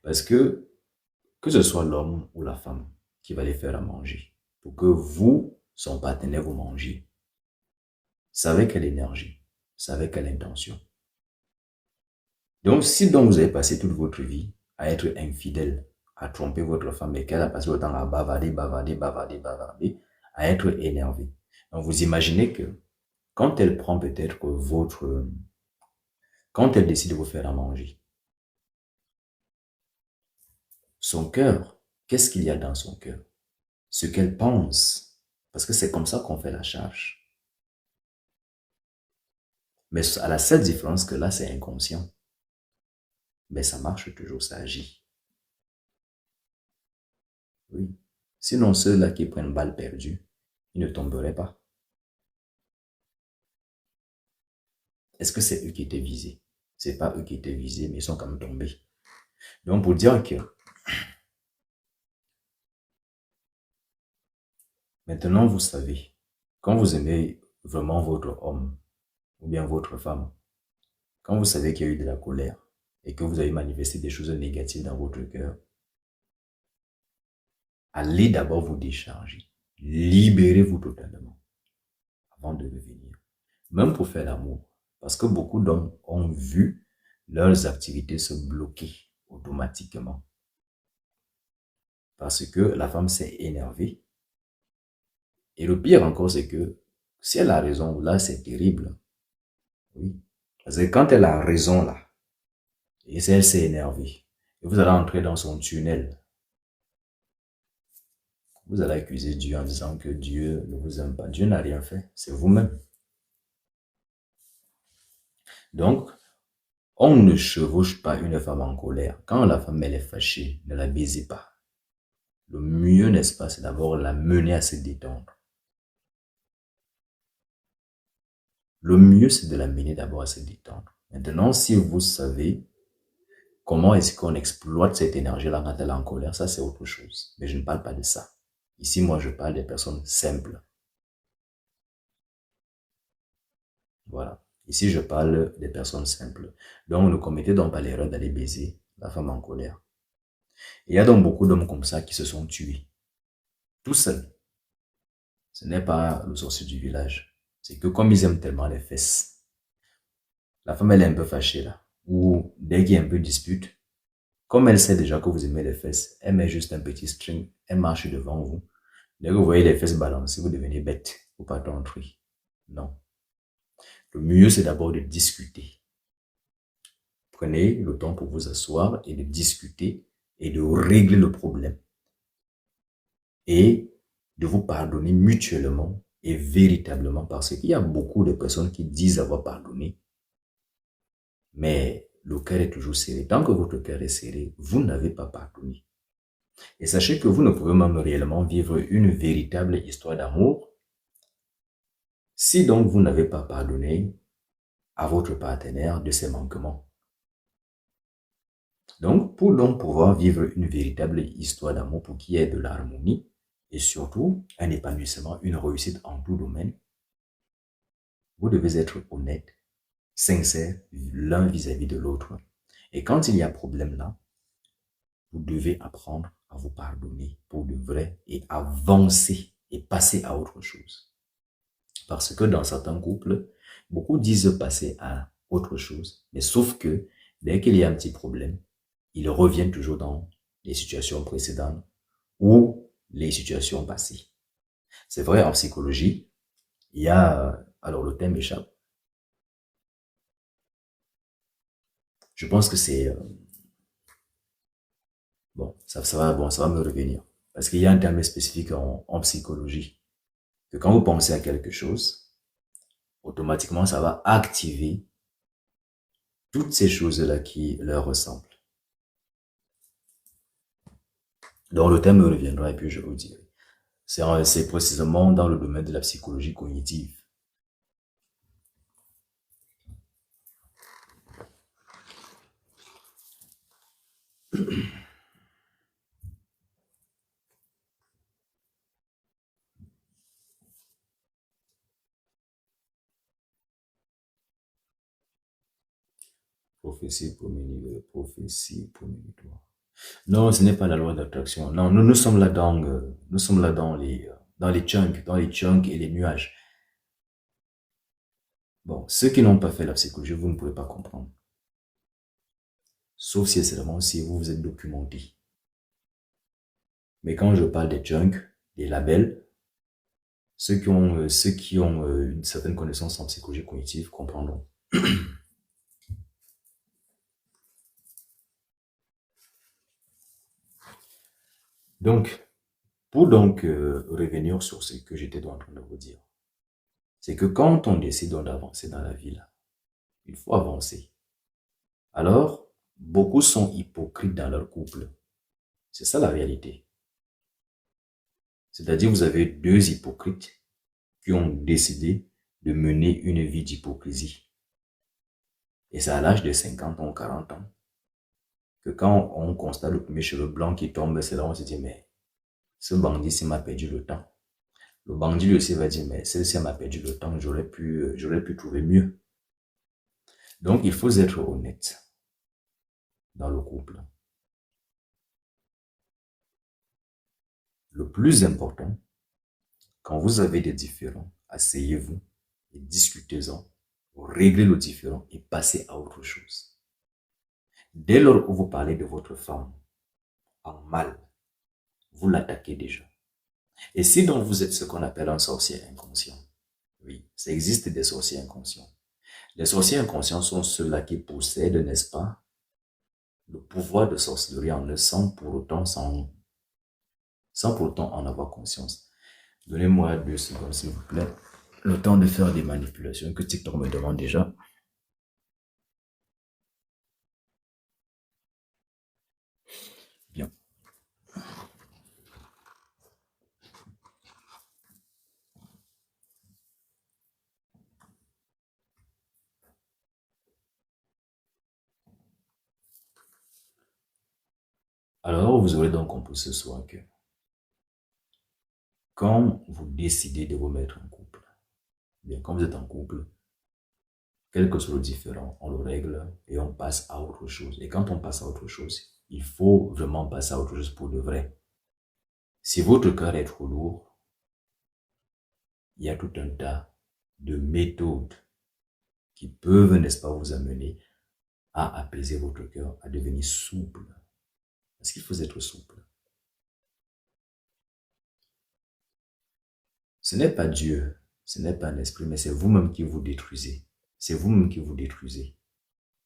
Parce que ce soit l'homme ou la femme qui va les faire à manger, pour que vous, son partenaire, vous mangez, c'est avec quelle énergie, c'est avec quelle intention. Donc, si donc vous avez passé toute votre vie à être infidèle à tromper votre femme et qu'elle a passé le temps à bavarder, bavarder, bavarder, bavarder, à être énervée. Donc, vous imaginez que quand elle prend peut-être quand elle décide de vous faire à manger, son cœur, qu'est-ce qu'il y a dans son cœur? Ce qu'elle pense, parce que c'est comme ça qu'on fait la charge. Mais à la seule différence que là, c'est inconscient. Mais ça marche toujours, ça agit. Oui. Sinon, ceux-là qui prennent balle perdue, ils ne tomberaient pas. Est-ce que c'est eux qui étaient visés? C'est pas eux qui étaient visés, mais ils sont quand même tombés. Donc, pour dire que maintenant, vous savez, quand vous aimez vraiment votre homme ou bien votre femme, quand vous savez qu'il y a eu de la colère et que vous avez manifesté des choses négatives dans votre cœur, allez d'abord vous décharger. Libérez-vous totalement avant de revenir. Même pour faire l'amour. Parce que beaucoup d'hommes ont vu leurs activités se bloquer automatiquement. Parce que la femme s'est énervée. Et le pire encore, c'est que si elle a raison, là, c'est terrible. Oui. Parce que quand elle a raison, là, et si elle s'est énervée, et vous allez entrer dans son tunnel, vous allez accuser Dieu en disant que Dieu ne vous aime pas. Dieu n'a rien fait, c'est vous-même. Donc, on ne chevauche pas une femme en colère. Quand la femme elle est fâchée, ne la baisez pas. Le mieux, n'est-ce pas, c'est d'abord la mener à se détendre. Le mieux, c'est de la mener d'abord à se détendre. Maintenant, si vous savez comment est-ce qu'on exploite cette énergie-là quand elle est en colère, ça c'est autre chose. Mais je ne parle pas de ça. Ici, moi, je parle des personnes simples. Voilà. Ici, je parle des personnes simples. Donc, ne commettez donc pas l'erreur d'aller baiser la femme en colère. Il y a donc beaucoup d'hommes comme ça qui se sont tués. Tout seuls. Ce n'est pas le sorcier du village. C'est que comme ils aiment tellement les fesses, la femme elle est un peu fâchée là. Ou dès qu'il y a un peu de dispute, comme elle sait déjà que vous aimez les fesses, elle met juste un petit string, elle marche devant vous. Dès que vous voyez les fesses balancer, vous devenez bête. Vous partez en tri. Non. Le mieux, c'est d'abord de discuter. Prenez le temps pour vous asseoir et de discuter et de régler le problème. Et de vous pardonner mutuellement et véritablement, parce qu'il y a beaucoup de personnes qui disent avoir pardonné, mais le cœur est toujours serré. Tant que votre cœur est serré, vous n'avez pas pardonné. Et sachez que vous ne pouvez même réellement vivre une véritable histoire d'amour si donc vous n'avez pas pardonné à votre partenaire de ses manquements. Donc, pour donc pouvoir vivre une véritable histoire d'amour, pour qu'il y ait de l'harmonie et surtout un épanouissement, une réussite en tout domaine, vous devez être honnête, sincère, l'un vis-à-vis de l'autre. Et quand il y a problème là, vous devez apprendre à vous pardonner pour de vrai et avancer et passer à autre chose. Parce que dans certains couples, beaucoup disent passer à autre chose, mais sauf que dès qu'il y a un petit problème, ils reviennent toujours dans les situations précédentes ou les situations passées. C'est vrai, en psychologie, il y a, alors le thème échappe. Je pense que c'est, bon, ça va me revenir. Parce qu'il y a un terme spécifique en psychologie. Que quand vous pensez à quelque chose, automatiquement, ça va activer toutes ces choses-là qui leur ressemblent. Donc, le thème me reviendra et puis je vous dirai. C'est précisément dans le domaine de la psychologie cognitive. Prophétie prémonitoire. Non, ce n'est pas la loi d'attraction. Non, nous sommes là dans les chunks et les nuages. Bon, ceux qui n'ont pas fait la psychologie, vous ne pouvez pas comprendre. Sauf si c'est vraiment si vous vous êtes documenté. Mais quand je parle des junk, des labels, ceux qui ont une certaine connaissance en psychologie cognitive comprendront. Donc, pour revenir sur ce que j'étais en train de vous dire, c'est que quand on décide d'avancer dans la vie, là, il faut avancer. Alors, beaucoup sont hypocrites dans leur couple. C'est ça la réalité. C'est-à-dire, vous avez deux hypocrites qui ont décidé de mener une vie d'hypocrisie. Et c'est à l'âge de 50 ans, 40 ans, que quand on constate le premier cheveu blanc qui tombe, c'est là où on se dit, mais ce bandit-ci m'a perdu le temps. Le bandit lui aussi va dire, mais celle-ci m'a perdu le temps, j'aurais pu trouver mieux. Donc, il faut être honnête dans le couple. Le plus important, quand vous avez des différends, asseyez-vous et discutez-en, réglez le différend et passez à autre chose. Dès lors où vous parlez de votre femme en mal, vous l'attaquez déjà. Et si donc vous êtes ce qu'on appelle un sorcier inconscient, oui, ça existe des sorciers inconscients. Les sorciers inconscients sont ceux-là qui possèdent, n'est-ce pas, le pouvoir de sorcellerie en eux sans pour autant en avoir conscience. Donnez-moi 2 secondes, s'il vous plaît. Le temps de faire des manipulations que TikTok me demande déjà. Bien. Alors, vous aurez donc compris ce soir que quand vous décidez de vous mettre en couple, bien, quand vous êtes en couple, quel que soit le différent, on le règle et on passe à autre chose. Et quand on passe à autre chose, il faut vraiment passer à autre chose pour de vrai. Si votre cœur est trop lourd, il y a tout un tas de méthodes qui peuvent, n'est-ce pas, vous amener à apaiser votre cœur, à devenir souple. Parce qu'il faut être souple. Ce n'est pas Dieu, ce n'est pas un esprit, mais c'est vous-même qui vous détruisez. C'est vous-même qui vous détruisez.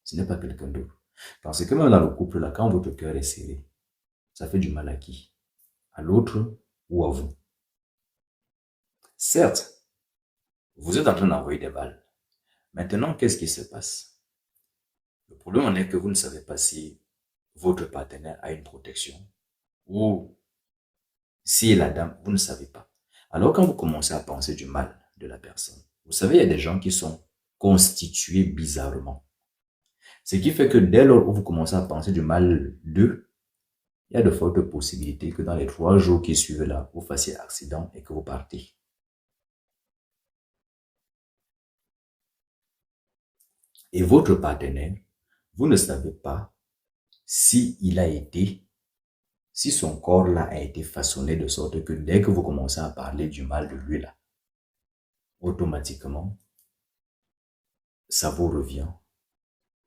Ce n'est pas quelqu'un d'autre. Parce que même dans le couple, là, quand votre cœur est serré, ça fait du mal à qui? À l'autre ou à vous? Certes, vous êtes en train d'envoyer des balles. Maintenant, qu'est-ce qui se passe? Le problème en est que vous ne savez pas si votre partenaire a une protection ou si la dame, vous ne savez pas. Alors quand vous commencez à penser du mal de la personne, vous savez, il y a des gens qui sont constitués bizarrement. Ce qui fait que dès lors où vous commencez à penser du mal d'eux, il y a de fortes possibilités que dans les 3 jours qui suivent là, vous fassiez accident et que vous partez. Et votre partenaire, vous ne savez pas si son corps là a été façonné de sorte que dès que vous commencez à parler du mal de lui là, automatiquement, ça vous revient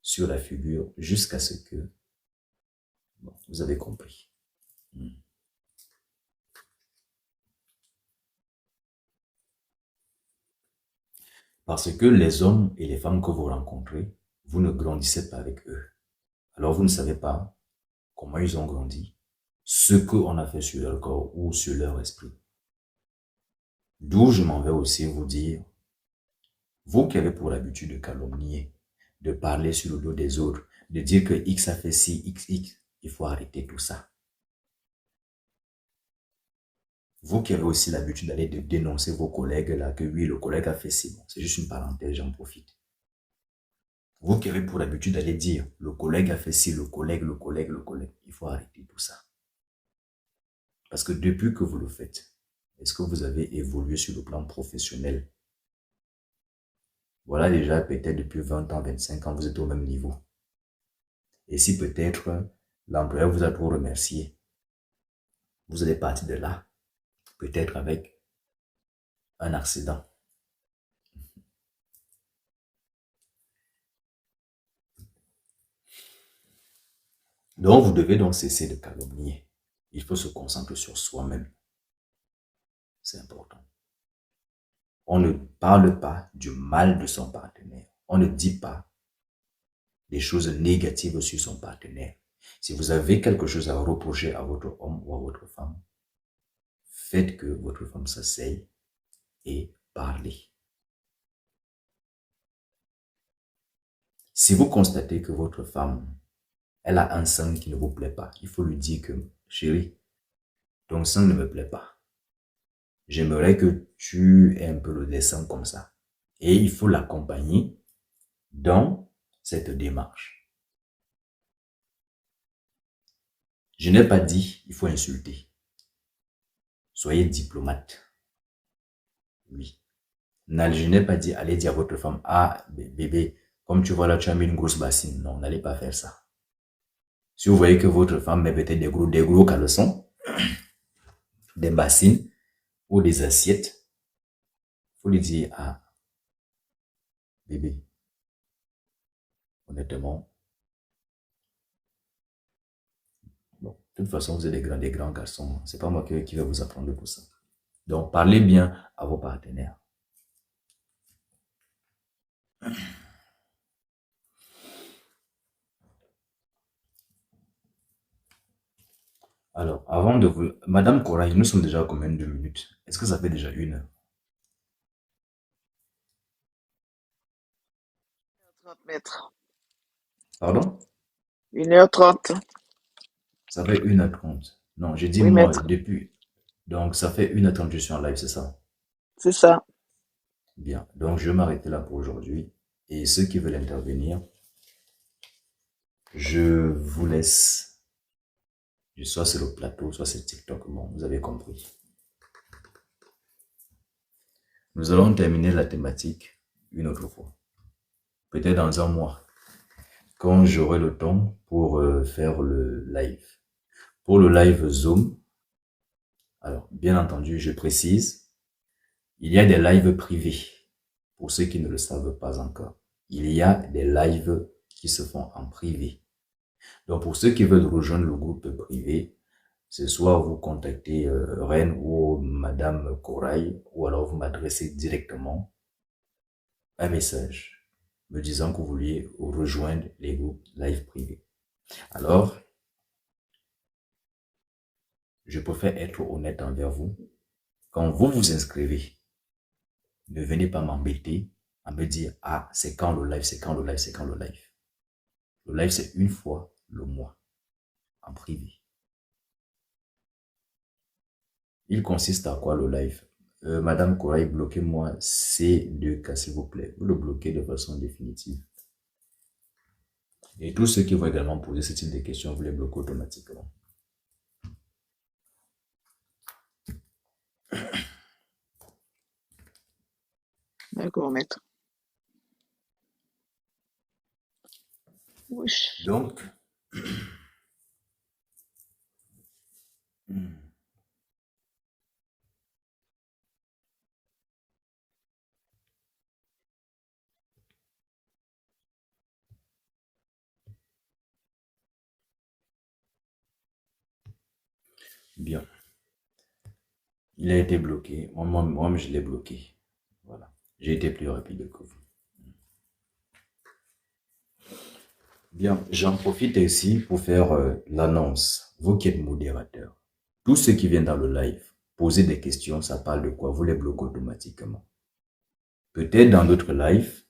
sur la figure jusqu'à ce que, bon, vous avez compris. Parce que les hommes et les femmes que vous rencontrez, vous ne grandissez pas avec eux. Alors vous ne savez pas comment ils ont grandi, ce qu'on a fait sur leur corps ou sur leur esprit. D'où je m'en vais aussi vous dire, vous qui avez pour l'habitude de calomnier, de parler sur le dos des autres, de dire que X a fait ci, XX, il faut arrêter tout ça. Vous qui avez aussi l'habitude d'aller de dénoncer vos collègues là, que oui, le collègue a fait ci, bon, c'est juste une parenthèse, j'en profite. Vous qui avez pour l'habitude d'aller dire, le collègue a fait ci, le collègue, il faut arrêter tout ça. Parce que depuis que vous le faites, est-ce que vous avez évolué sur le plan professionnel? Voilà déjà peut-être depuis 20 ans, 25 ans, vous êtes au même niveau. Et si peut-être l'employeur vous a trop remercié, vous allez partir de là, peut-être avec un accident. Donc vous devez donc cesser de calomnier. Il faut se concentrer sur soi-même. C'est important. On ne parle pas du mal de son partenaire. On ne dit pas des choses négatives sur son partenaire. Si vous avez quelque chose à reprocher à votre homme ou à votre femme, faites que votre femme s'asseye et parlez. Si vous constatez que votre femme, elle a un sein qui ne vous plaît pas, il faut lui dire que, chérie, ton sein ne me plaît pas. J'aimerais que tu aies un peu le dessin comme ça. Et il faut l'accompagner dans cette démarche. Je n'ai pas dit il faut insulter. Soyez diplomate. Oui. Je n'ai pas dit allez dire à votre femme, ah bébé, comme tu vois là, tu as mis une grosse bassine. Non, n'allez pas faire ça. Si vous voyez que votre femme met peut-être des gros caleçons, des bassines ou des assiettes, il faut lui dire, ah bébé, honnêtement, bon, de toute façon, vous êtes des grands garçons. C'est pas moi qui vais vous apprendre pour ça. Donc, parlez bien à vos partenaires. Alors, avant de vous... Madame Corail, nous sommes déjà à combien de minutes? Est-ce que ça fait déjà 1 heure? 30 mètres. Pardon? 1h30. Ça fait 1h30. Non, j'ai dit Oui, moi, maître. depuis... Donc, ça fait 1h30 que je suis en live, c'est ça? C'est ça. Bien. Donc, je vais m'arrêter là pour aujourd'hui. Et ceux qui veulent intervenir, je vous laisse. Soit sur le plateau, soit sur TikTok. Bon, vous avez compris. Nous allons terminer la thématique une autre fois. Peut-être dans un mois. Quand j'aurai le temps pour faire le live. Pour le live Zoom, alors, bien entendu, je précise, il y a des lives privés. Pour ceux qui ne le savent pas encore. Il y a des lives qui se font en privé. Donc, pour ceux qui veulent rejoindre le groupe privé, c'est soit vous contactez Reine ou Madame Corail, ou alors vous m'adressez directement un message me disant que vous vouliez rejoindre les groupes live privés. Alors, je préfère être honnête envers vous. Quand vous vous inscrivez, ne venez pas m'embêter à me dire, ah, c'est quand le live, c'est quand le live, c'est quand le live. Le live, c'est une fois le mois, en privé. Il consiste à quoi le live? Madame Corail, bloquez-moi C2K, s'il vous plaît. Vous le bloquez de façon définitive. Et tous ceux qui vont également poser ce type de questions, vous les bloquez automatiquement. D'accord, maître. Oui. Donc, bien. Il a été bloqué. Moi, je l'ai bloqué. Voilà. J'ai été plus rapide que vous. Bien, j'en profite ici pour faire l'annonce. Vous qui êtes modérateur, tous ceux qui viennent dans le live, poser des questions, ça parle de quoi? Vous les bloquez automatiquement. Peut-être dans d'autres lives,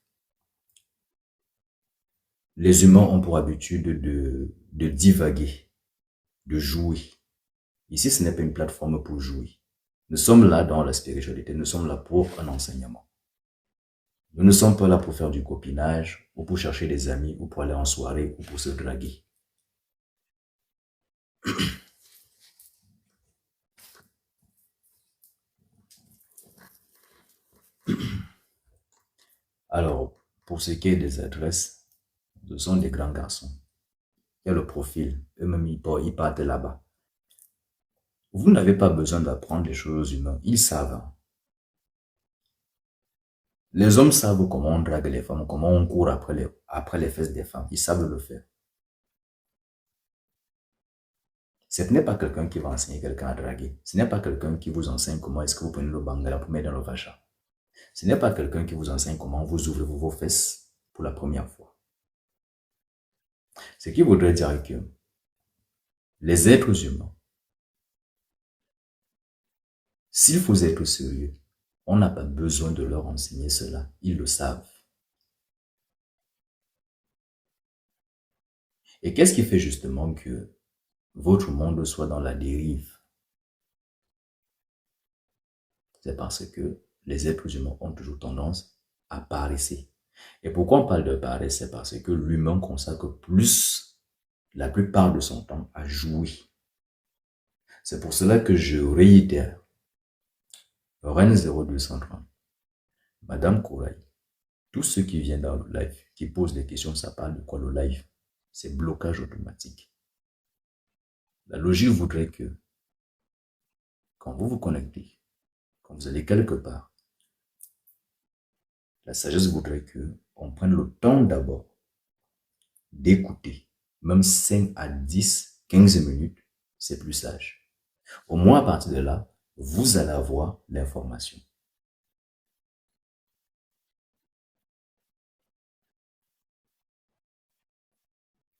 les humains ont pour habitude de divaguer, de jouer. Ici, ce n'est pas une plateforme pour jouer. Nous sommes là dans la spiritualité, nous sommes là pour un enseignement. Nous ne sommes pas là pour faire du copinage, ou pour chercher des amis, ou pour aller en soirée, ou pour se draguer. Alors, pour ce qui est des adresses, ce sont des grands garçons. Il y a le profil, eux-mêmes ils partent là-bas. Vous n'avez pas besoin d'apprendre les choses humaines, ils savent. Les hommes savent comment on drague les femmes, comment on court après les fesses des femmes. Ils savent le faire. Ce n'est pas quelqu'un qui va enseigner quelqu'un à draguer. Ce n'est pas quelqu'un qui vous enseigne comment est-ce que vous prenez le bangala pour mettre dans le vacha. Ce n'est pas quelqu'un qui vous enseigne comment vous ouvrez vos fesses pour la première fois. Ce qui voudrait dire que les êtres humains, s'il faut être sérieux, on n'a pas besoin de leur enseigner cela. Ils le savent. Et qu'est-ce qui fait justement que votre monde soit dans la dérive? C'est parce que les êtres humains ont toujours tendance à paresser. Et pourquoi on parle de paresse? C'est parce que l'humain consacre la plupart de son temps à jouer. C'est pour cela que je réitère, Rennes 0230, Madame Kouraï, tous ceux qui viennent dans le live, qui posent des questions, ça parle de quoi le live? C'est blocage automatique. La logique voudrait que quand vous vous connectez, quand vous allez quelque part, la sagesse voudrait qu'on prenne le temps d'abord d'écouter, même 5 à 10, 15 minutes, c'est plus sage. Au moins à partir de là, vous allez avoir l'information.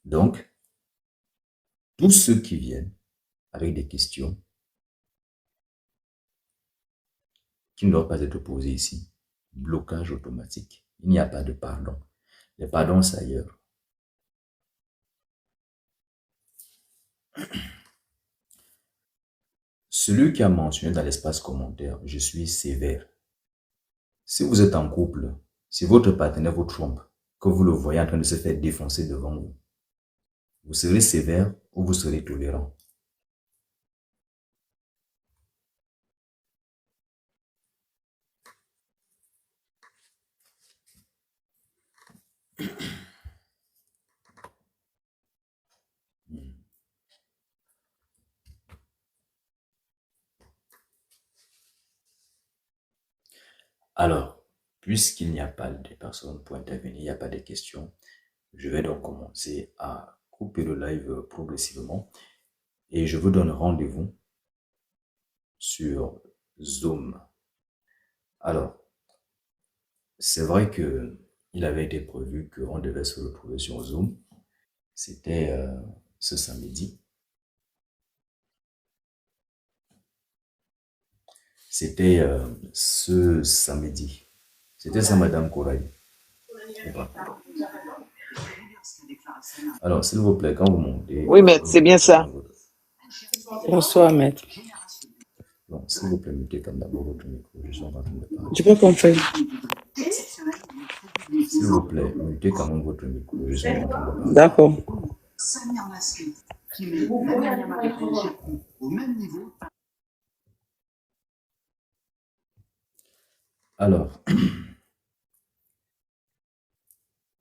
Donc, tous ceux qui viennent avec des questions qui ne doivent pas être posées ici, blocage automatique. Il n'y a pas de pardon. Les pardons, c'est ailleurs. Celui qui a mentionné dans l'espace commentaire, je suis sévère. Si vous êtes en couple, si votre partenaire vous trompe, que vous le voyez en train de se faire défoncer devant vous, vous serez sévère ou vous serez tolérant. Alors, puisqu'il n'y a pas de personnes pour intervenir, il n'y a pas de questions, je vais donc commencer à couper le live progressivement et je vous donne rendez-vous sur Zoom. Alors, c'est vrai que il avait été prévu qu'on devait se retrouver sur Zoom. C'était ce samedi. C'était ce samedi. C'était ça, Madame Kouraï. Alors, s'il vous plaît, quand vous montez... Oui, maître, c'est bien ça. Bonsoir, maître. Bon, s'il vous plaît, mettez comme d'abord votre micro. Je suis en train de parler. Je peux comprendre. S'il vous plaît, mettez quand même votre micro. Je suis en train de parler. D'accord. Alors,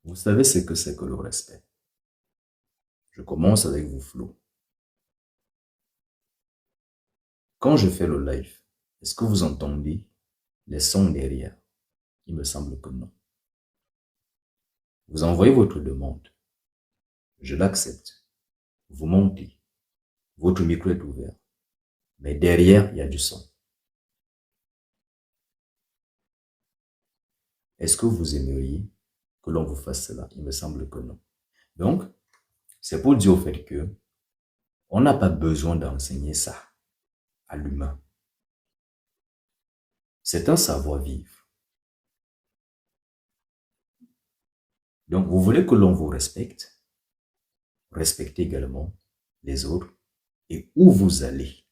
vous savez ce que c'est que le respect. Je commence avec vous, Flo. Quand je fais le live, est-ce que vous entendez les sons derrière? Il me semble que non. Vous envoyez votre demande. Je l'accepte. Vous montez. Votre micro est ouvert. Mais derrière, il y a du son. Est-ce que vous aimeriez que l'on vous fasse cela? Il me semble que non. Donc, c'est pour dire au fait que on n'a pas besoin d'enseigner ça à l'humain. C'est un savoir-vivre. Donc, vous voulez que l'on vous respecte, respectez également les autres et où vous allez.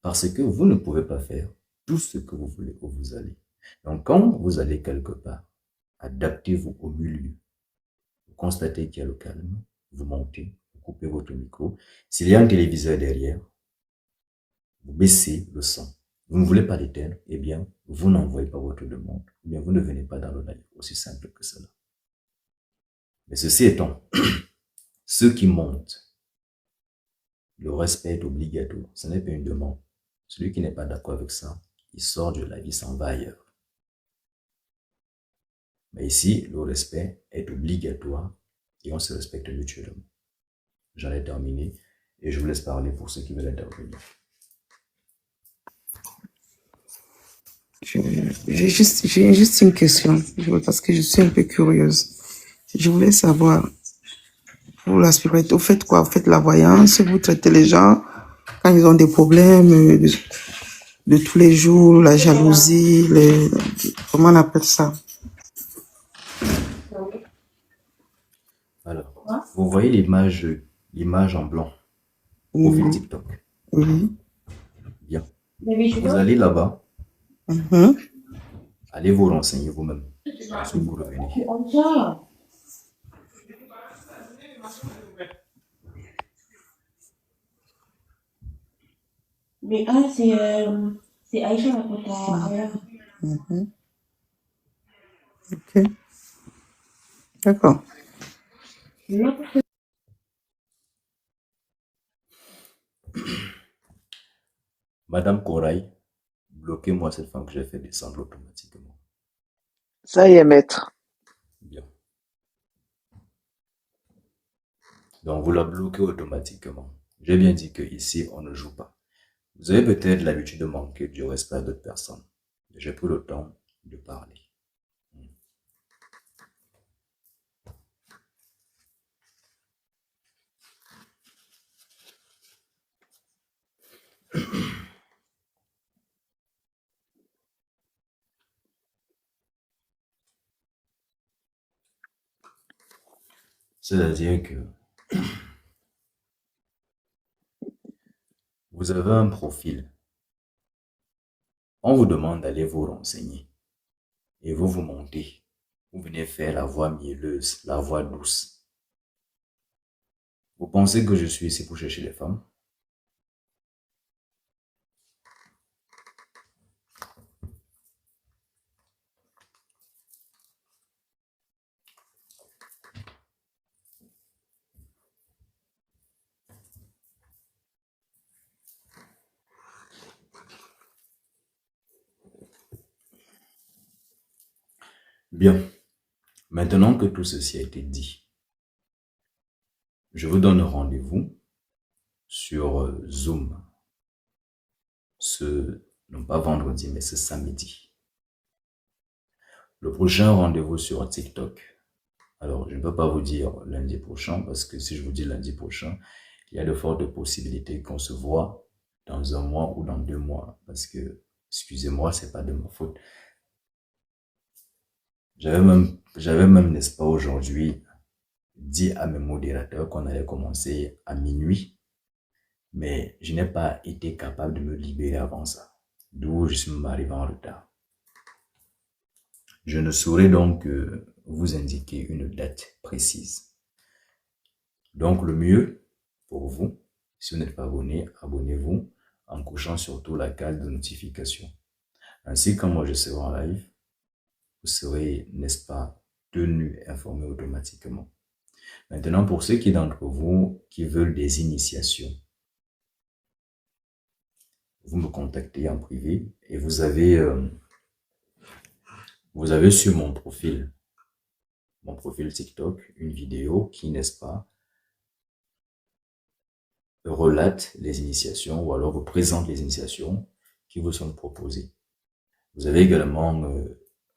Parce que vous ne pouvez pas faire tout ce que vous voulez où vous allez. Donc, quand vous allez quelque part, adaptez-vous au milieu. Vous constatez qu'il y a le calme, vous montez, vous coupez votre micro. S'il y a un téléviseur derrière, vous baissez le son. Vous ne voulez pas l'éteindre, eh bien, vous n'envoyez pas votre demande, ou bien vous ne venez pas dans le live, aussi simple que cela. Mais ceci étant, ceux qui montent, le respect est obligatoire, ce n'est pas une demande. Celui qui n'est pas d'accord avec ça, il sort de la vie, s'en va ailleurs. Mais ici, le respect est obligatoire et on se respecte mutuellement. J'en ai terminé. Et je vous laisse parler pour ceux qui veulent intervenir. J'ai juste une question, parce que je suis un peu curieuse. Je voulais savoir, pour la spiritualité, vous faites quoi? Vous faites la voyance, vous traitez les gens quand ils ont des problèmes de tous les jours, la jalousie, comment on appelle ça? Alors, vous voyez l'image en blanc, profil TikTok. Oui. Bien. Vous allez là-bas, allez vous renseigner vous-même. Ensuite, vous revenez. Mais c'est Aïcha la Kota. Ok. D'accord. Madame Corail, bloquez-moi cette femme que j'ai fait descendre automatiquement. Ça y est, maître. Bien. Donc, vous la bloquez automatiquement. J'ai bien dit que ici, on ne joue pas. Vous avez peut-être l'habitude de manquer du respect à d'autres personnes. J'ai pris le temps de parler. C'est-à-dire que vous avez un profil. On vous demande d'aller vous renseigner. Et vous vous montez. Vous venez faire la voix mielleuse, la voix douce. Vous pensez que je suis ici pour chercher les femmes? Bien. Maintenant que tout ceci a été dit, je vous donne rendez-vous sur Zoom. Non pas vendredi, mais ce samedi. Le prochain rendez-vous sur TikTok. Alors, je ne peux pas vous dire lundi prochain, parce que si je vous dis lundi prochain, il y a de fortes possibilités qu'on se voit dans un mois ou dans 2 mois. Parce que, excusez-moi, c'est pas de ma faute. J'avais même, n'est-ce pas, aujourd'hui, dit à mes modérateurs qu'on allait commencer à minuit. Mais je n'ai pas été capable de me libérer avant ça. D'où je suis même arrivé en retard. Je ne saurais donc vous indiquer une date précise. Donc le mieux pour vous, si vous n'êtes pas abonné, abonnez-vous en cochant surtout la case de notification. Ainsi, quand moi je serai en live, vous serez, n'est-ce pas, tenu informé automatiquement. Maintenant, pour ceux d'entre vous qui veulent des initiations, vous me contactez en privé et vous avez sur mon profil TikTok, une vidéo qui, n'est-ce pas, relate les initiations ou alors vous présente les initiations qui vous sont proposées. Vous avez également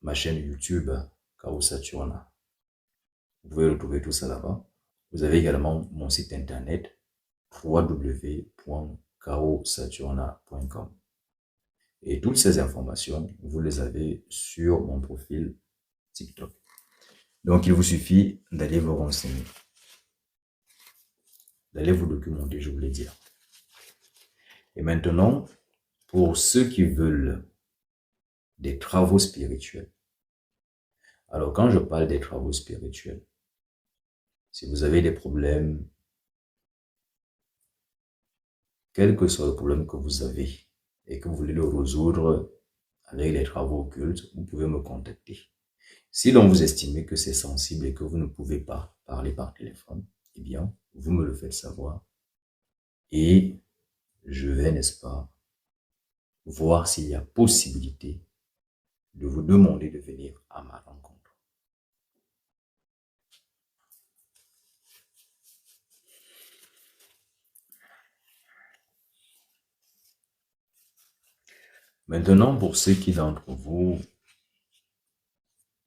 ma chaîne YouTube, Kao Saturna. Vous pouvez retrouver tout ça là-bas. Vous avez également mon site internet www.kaosaturna.com. Et toutes ces informations, vous les avez sur mon profil TikTok. Donc, il vous suffit d'aller vous renseigner, d'aller vous documenter, je voulais dire. Et maintenant, pour ceux qui veulent des travaux spirituels. Alors, quand je parle des travaux spirituels, si vous avez des problèmes, quel que soit le problème que vous avez et que vous voulez le résoudre avec les travaux occultes, vous pouvez me contacter. Si donc vous estimez que c'est sensible et que vous ne pouvez pas parler par téléphone, eh bien, vous me le faites savoir et je vais, n'est-ce pas, voir s'il y a possibilité de vous demander de venir à ma rencontre. Maintenant, pour ceux qui d'entre vous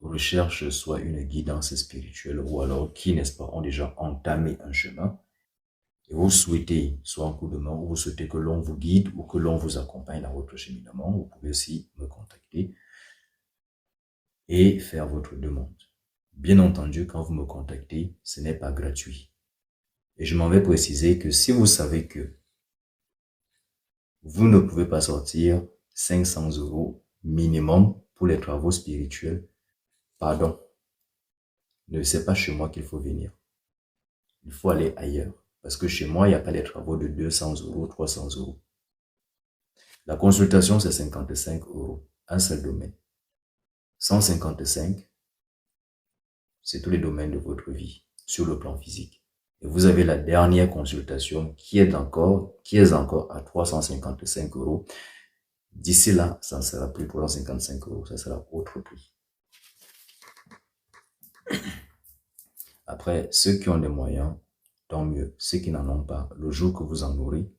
recherchent soit une guidance spirituelle ou alors qui, n'est-ce pas, ont déjà entamé un chemin et vous souhaitez soit un coup de main ou vous souhaitez que l'on vous guide ou que l'on vous accompagne dans votre cheminement, vous pouvez aussi me contacter et faire votre demande. Bien entendu, quand vous me contactez, ce n'est pas gratuit. Et je m'en vais préciser que si vous savez que vous ne pouvez pas sortir 500 € minimum pour les travaux spirituels, pardon, ne c'est pas chez moi qu'il faut venir. Il faut aller ailleurs. Parce que chez moi, il n'y a pas les travaux de 200 €, 300 €. La consultation, c'est 55 €. Un seul domaine. 155, c'est tous les domaines de votre vie sur le plan physique. Et vous avez la dernière consultation qui est encore à 355 €. D'ici là, ça ne sera plus 355 €, ça sera autre prix. Après, ceux qui ont des moyens, tant mieux. Ceux qui n'en ont pas, le jour que vous en aurez,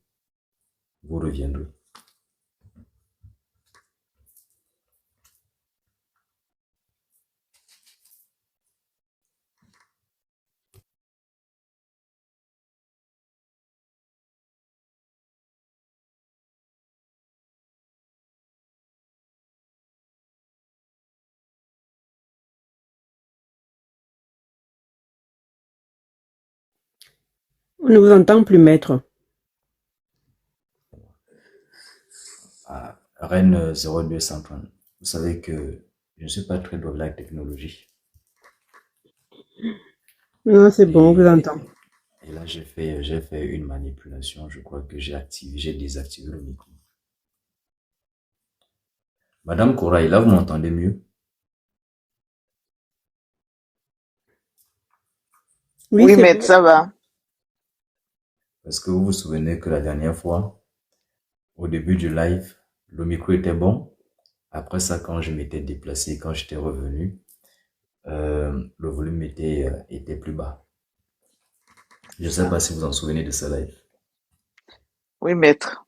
vous reviendrez. On ne vous entend plus, maître. Rennes 0230. Vous savez que je ne suis pas très doué de la technologie. Non, c'est bon, on vous entend. Et là, j'ai fait une manipulation. Je crois que j'ai désactivé le micro. Madame Corail, là, vous m'entendez mieux? Oui, maître, ça va. Parce que vous vous souvenez que la dernière fois, au début du live, le micro était bon. Après ça, quand je m'étais déplacé, quand j'étais revenu, le volume était plus bas. Je ne sais pas si vous en souvenez de ce live. Oui, maître.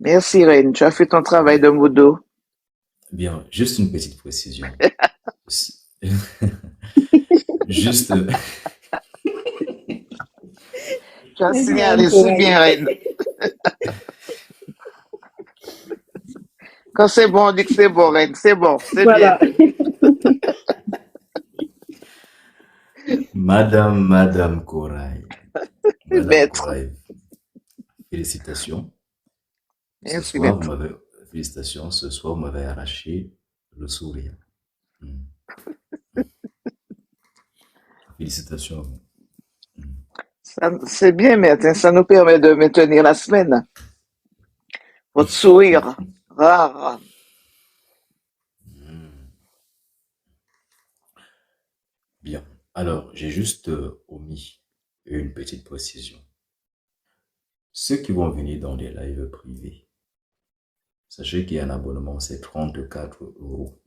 Merci, Reine. Tu as fait ton travail de modo. Bien, juste une petite précision. Juste. Tu as signalé si bien, Reine. Quand c'est bon, on dit que c'est bon, Reine. C'est bon, c'est Voilà. bien. Madame Corail. Madame Maître. Corail. Félicitations. Merci, maître. Félicitations, ce soir, vous m'avez arraché le sourire. Félicitations. C'est bien, maître. Ça nous permet de maintenir la semaine. Votre sourire rare. Bien. Alors, j'ai juste omis une petite précision. Ceux qui vont venir dans des lives privés, sachez qu'il y a un abonnement, c'est 34 €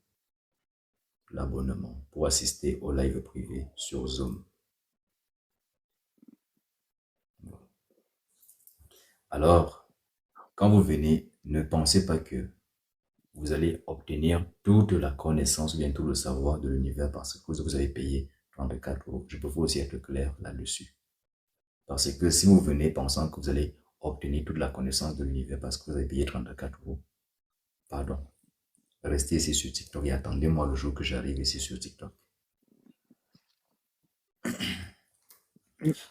l'abonnement pour assister au live privé sur Zoom. Alors, quand vous venez, ne pensez pas que vous allez obtenir toute la connaissance, bien tout le savoir de l'univers parce que vous avez payé 34 €. Je peux vous aussi être clair là-dessus. Parce que si vous venez pensant que vous allez obtenir toute la connaissance de l'univers parce que vous avez payé 34 €, pardon, restez ici sur TikTok et attendez-moi le jour que j'arrive ici sur TikTok.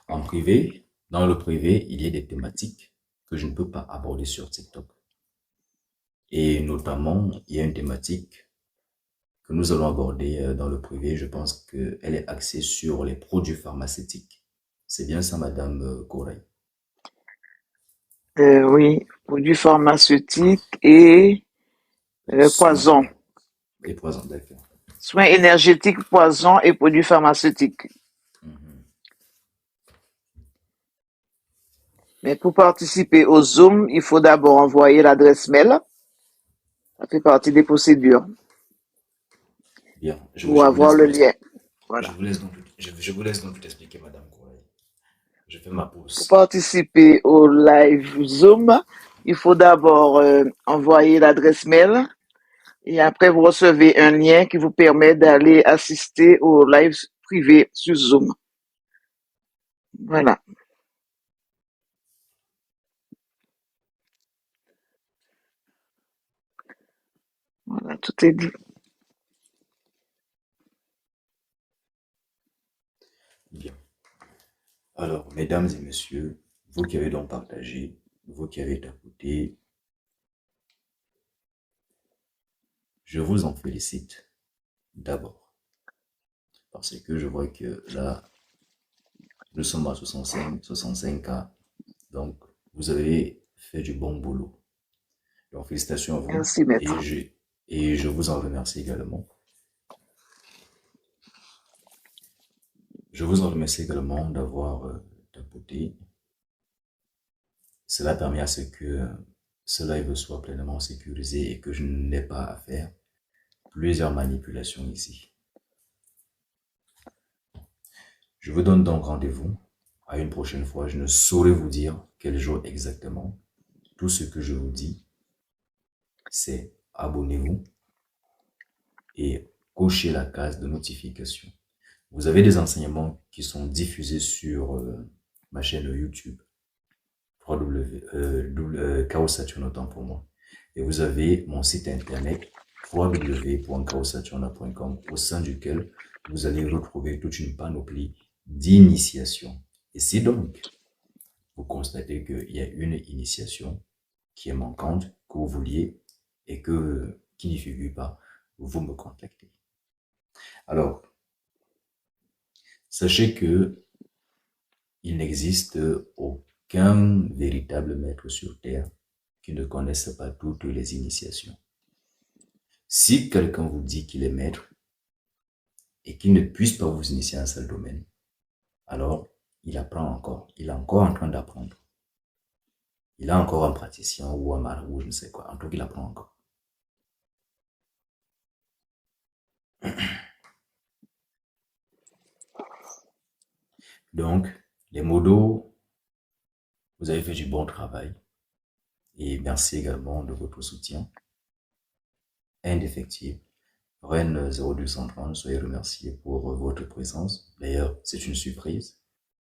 En privé, dans le privé, il y a des thématiques que je ne peux pas aborder sur TikTok. Et notamment, il y a une thématique que nous allons aborder dans le privé. Je pense qu'elle est axée sur les produits pharmaceutiques. C'est bien ça, Madame Corail? Oui, produits pharmaceutiques et poison. Et poison, d'accord. Soins énergétiques, poison et produits pharmaceutiques. Mais pour participer au Zoom, il faut d'abord envoyer l'adresse mail. Ça fait partie des procédures. Bien. Pour avoir le lien. Voilà. Je vous laisse donc tout expliquer, Madame Corail. Je fais ma pause. Pour participer au live Zoom, il faut d'abord envoyer l'adresse mail et après vous recevez un lien qui vous permet d'aller assister au live privé sur Zoom. Voilà, voilà, tout est dit. Bien. Alors, mesdames et messieurs, vous qui avez donc partagé, vous qui avez tapoté, je vous en félicite d'abord. Parce que je vois que là, nous sommes à 65 cas. Donc, vous avez fait du bon boulot. Donc, félicitations à vous. Merci, maître. Et je vous en remercie également. Je vous en remercie également d'avoir tapoté. Cela permet à ce que ce live soit pleinement sécurisé et que je n'ai pas à faire plusieurs manipulations ici. Je vous donne donc rendez-vous à une prochaine fois. Je ne saurais vous dire quel jour exactement. Tout ce que je vous dis, c'est abonnez-vous et cochez la case de notification. Vous avez des enseignements qui sont diffusés sur ma chaîne YouTube Chaos Saturne autant pour moi. Et vous avez mon site internet www.chaossaturne.com au sein duquel vous allez retrouver toute une panoplie d'initiations. Et si donc vous constatez qu'il y a une initiation qui est manquante, que vous vouliez et qui n'y figure pas, vous me contactez. Alors, sachez que il n'existe aucun véritable maître sur Terre qui ne connaisse pas toutes les initiations. Si quelqu'un vous dit qu'il est maître et qu'il ne puisse pas vous initier à un seul domaine, alors il apprend encore. Il est encore en train d'apprendre. Il est encore un praticien ou un marabout, je ne sais quoi. En tout cas, il apprend encore. Donc, les modos, vous avez fait du bon travail. Et merci également de votre soutien indéfectible. Rennes 0230, soyez remerciés pour votre présence. D'ailleurs, c'est une surprise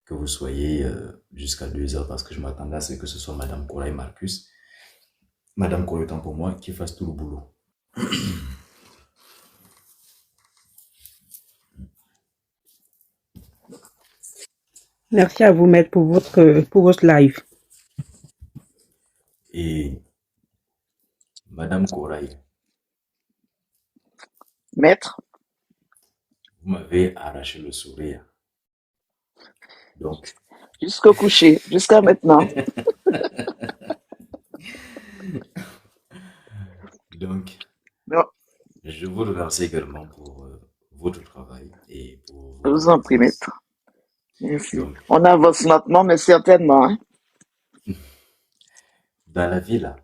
que vous soyez jusqu'à 2 heures parce que je m'attendais à ce que ce soit Madame Cora et Marcus. Madame Cora étant pour moi qui fasse tout le boulot. Merci à vous, maître, pour votre live. Et Madame Corail, Maître, vous m'avez arraché le sourire. Donc, jusqu'au coucher, jusqu'à maintenant. donc, Non, je vous remercie également pour votre travail et pour je votre vous en prie, présence. maître. Merci. Donc, On avance lentement, mais certainement. Hein. dans la vie là,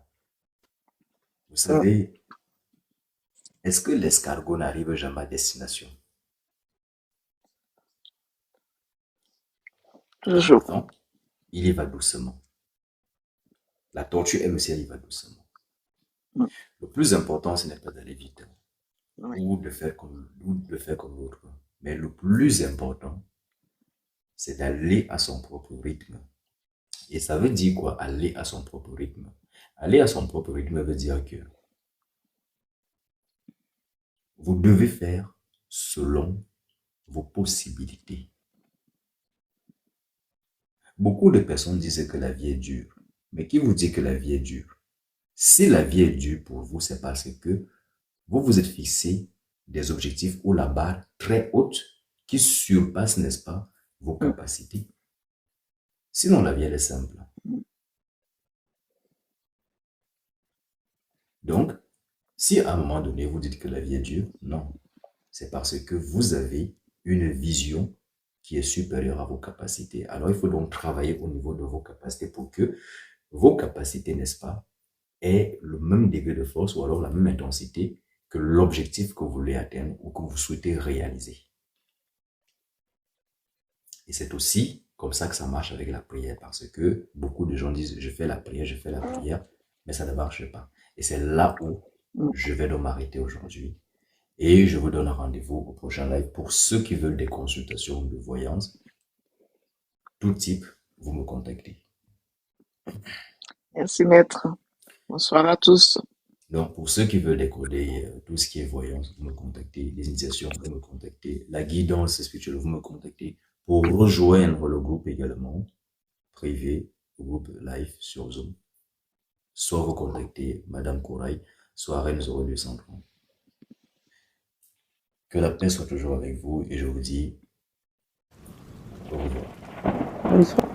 vous savez, est-ce que l'escargot n'arrive jamais à destination? Toujours. Pourtant, il y va doucement. La tortue, elle aussi, elle y va doucement. Mm. Le plus important, ce n'est pas d'aller vite Oui. ou de faire comme l'autre. Mais le plus important, c'est d'aller à son propre rythme. Et ça veut dire quoi, aller à son propre rythme? Aller à son propre rythme veut dire que vous devez faire selon vos possibilités. Beaucoup de personnes disent que la vie est dure. Mais qui vous dit que la vie est dure? Si la vie est dure pour vous, c'est parce que vous vous êtes fixé des objectifs ou la barre très haute qui surpasse, n'est-ce pas, vos capacités. Sinon, la vie, elle est simple. Donc, si à un moment donné, vous dites que la vie est dure, non. C'est parce que vous avez une vision qui est supérieure à vos capacités. Alors, il faut donc travailler au niveau de vos capacités pour que vos capacités, n'est-ce pas, aient le même degré de force ou alors la même intensité que l'objectif que vous voulez atteindre ou que vous souhaitez réaliser. Et c'est aussi comme ça que ça marche avec la prière parce que beaucoup de gens disent je fais la prière, mais ça ne marche pas. Et c'est là où Mm. je vais donc m'arrêter aujourd'hui. Et je vous donne un rendez-vous au prochain live pour ceux qui veulent des consultations de voyance. Tout type, vous me contactez. Merci, maître. Bonsoir à tous. Donc, pour ceux qui veulent décoder tout ce qui est voyance, vous me contactez. Les initiations, vous me contactez. La guidance spirituelle, vous me contactez. Pour rejoindre le groupe également, privé, le groupe live sur Zoom, soit vous contactez Madame Kouraï, soit Rennes 0230. Que la paix soit toujours avec vous et je vous dis au revoir. Bonsoir.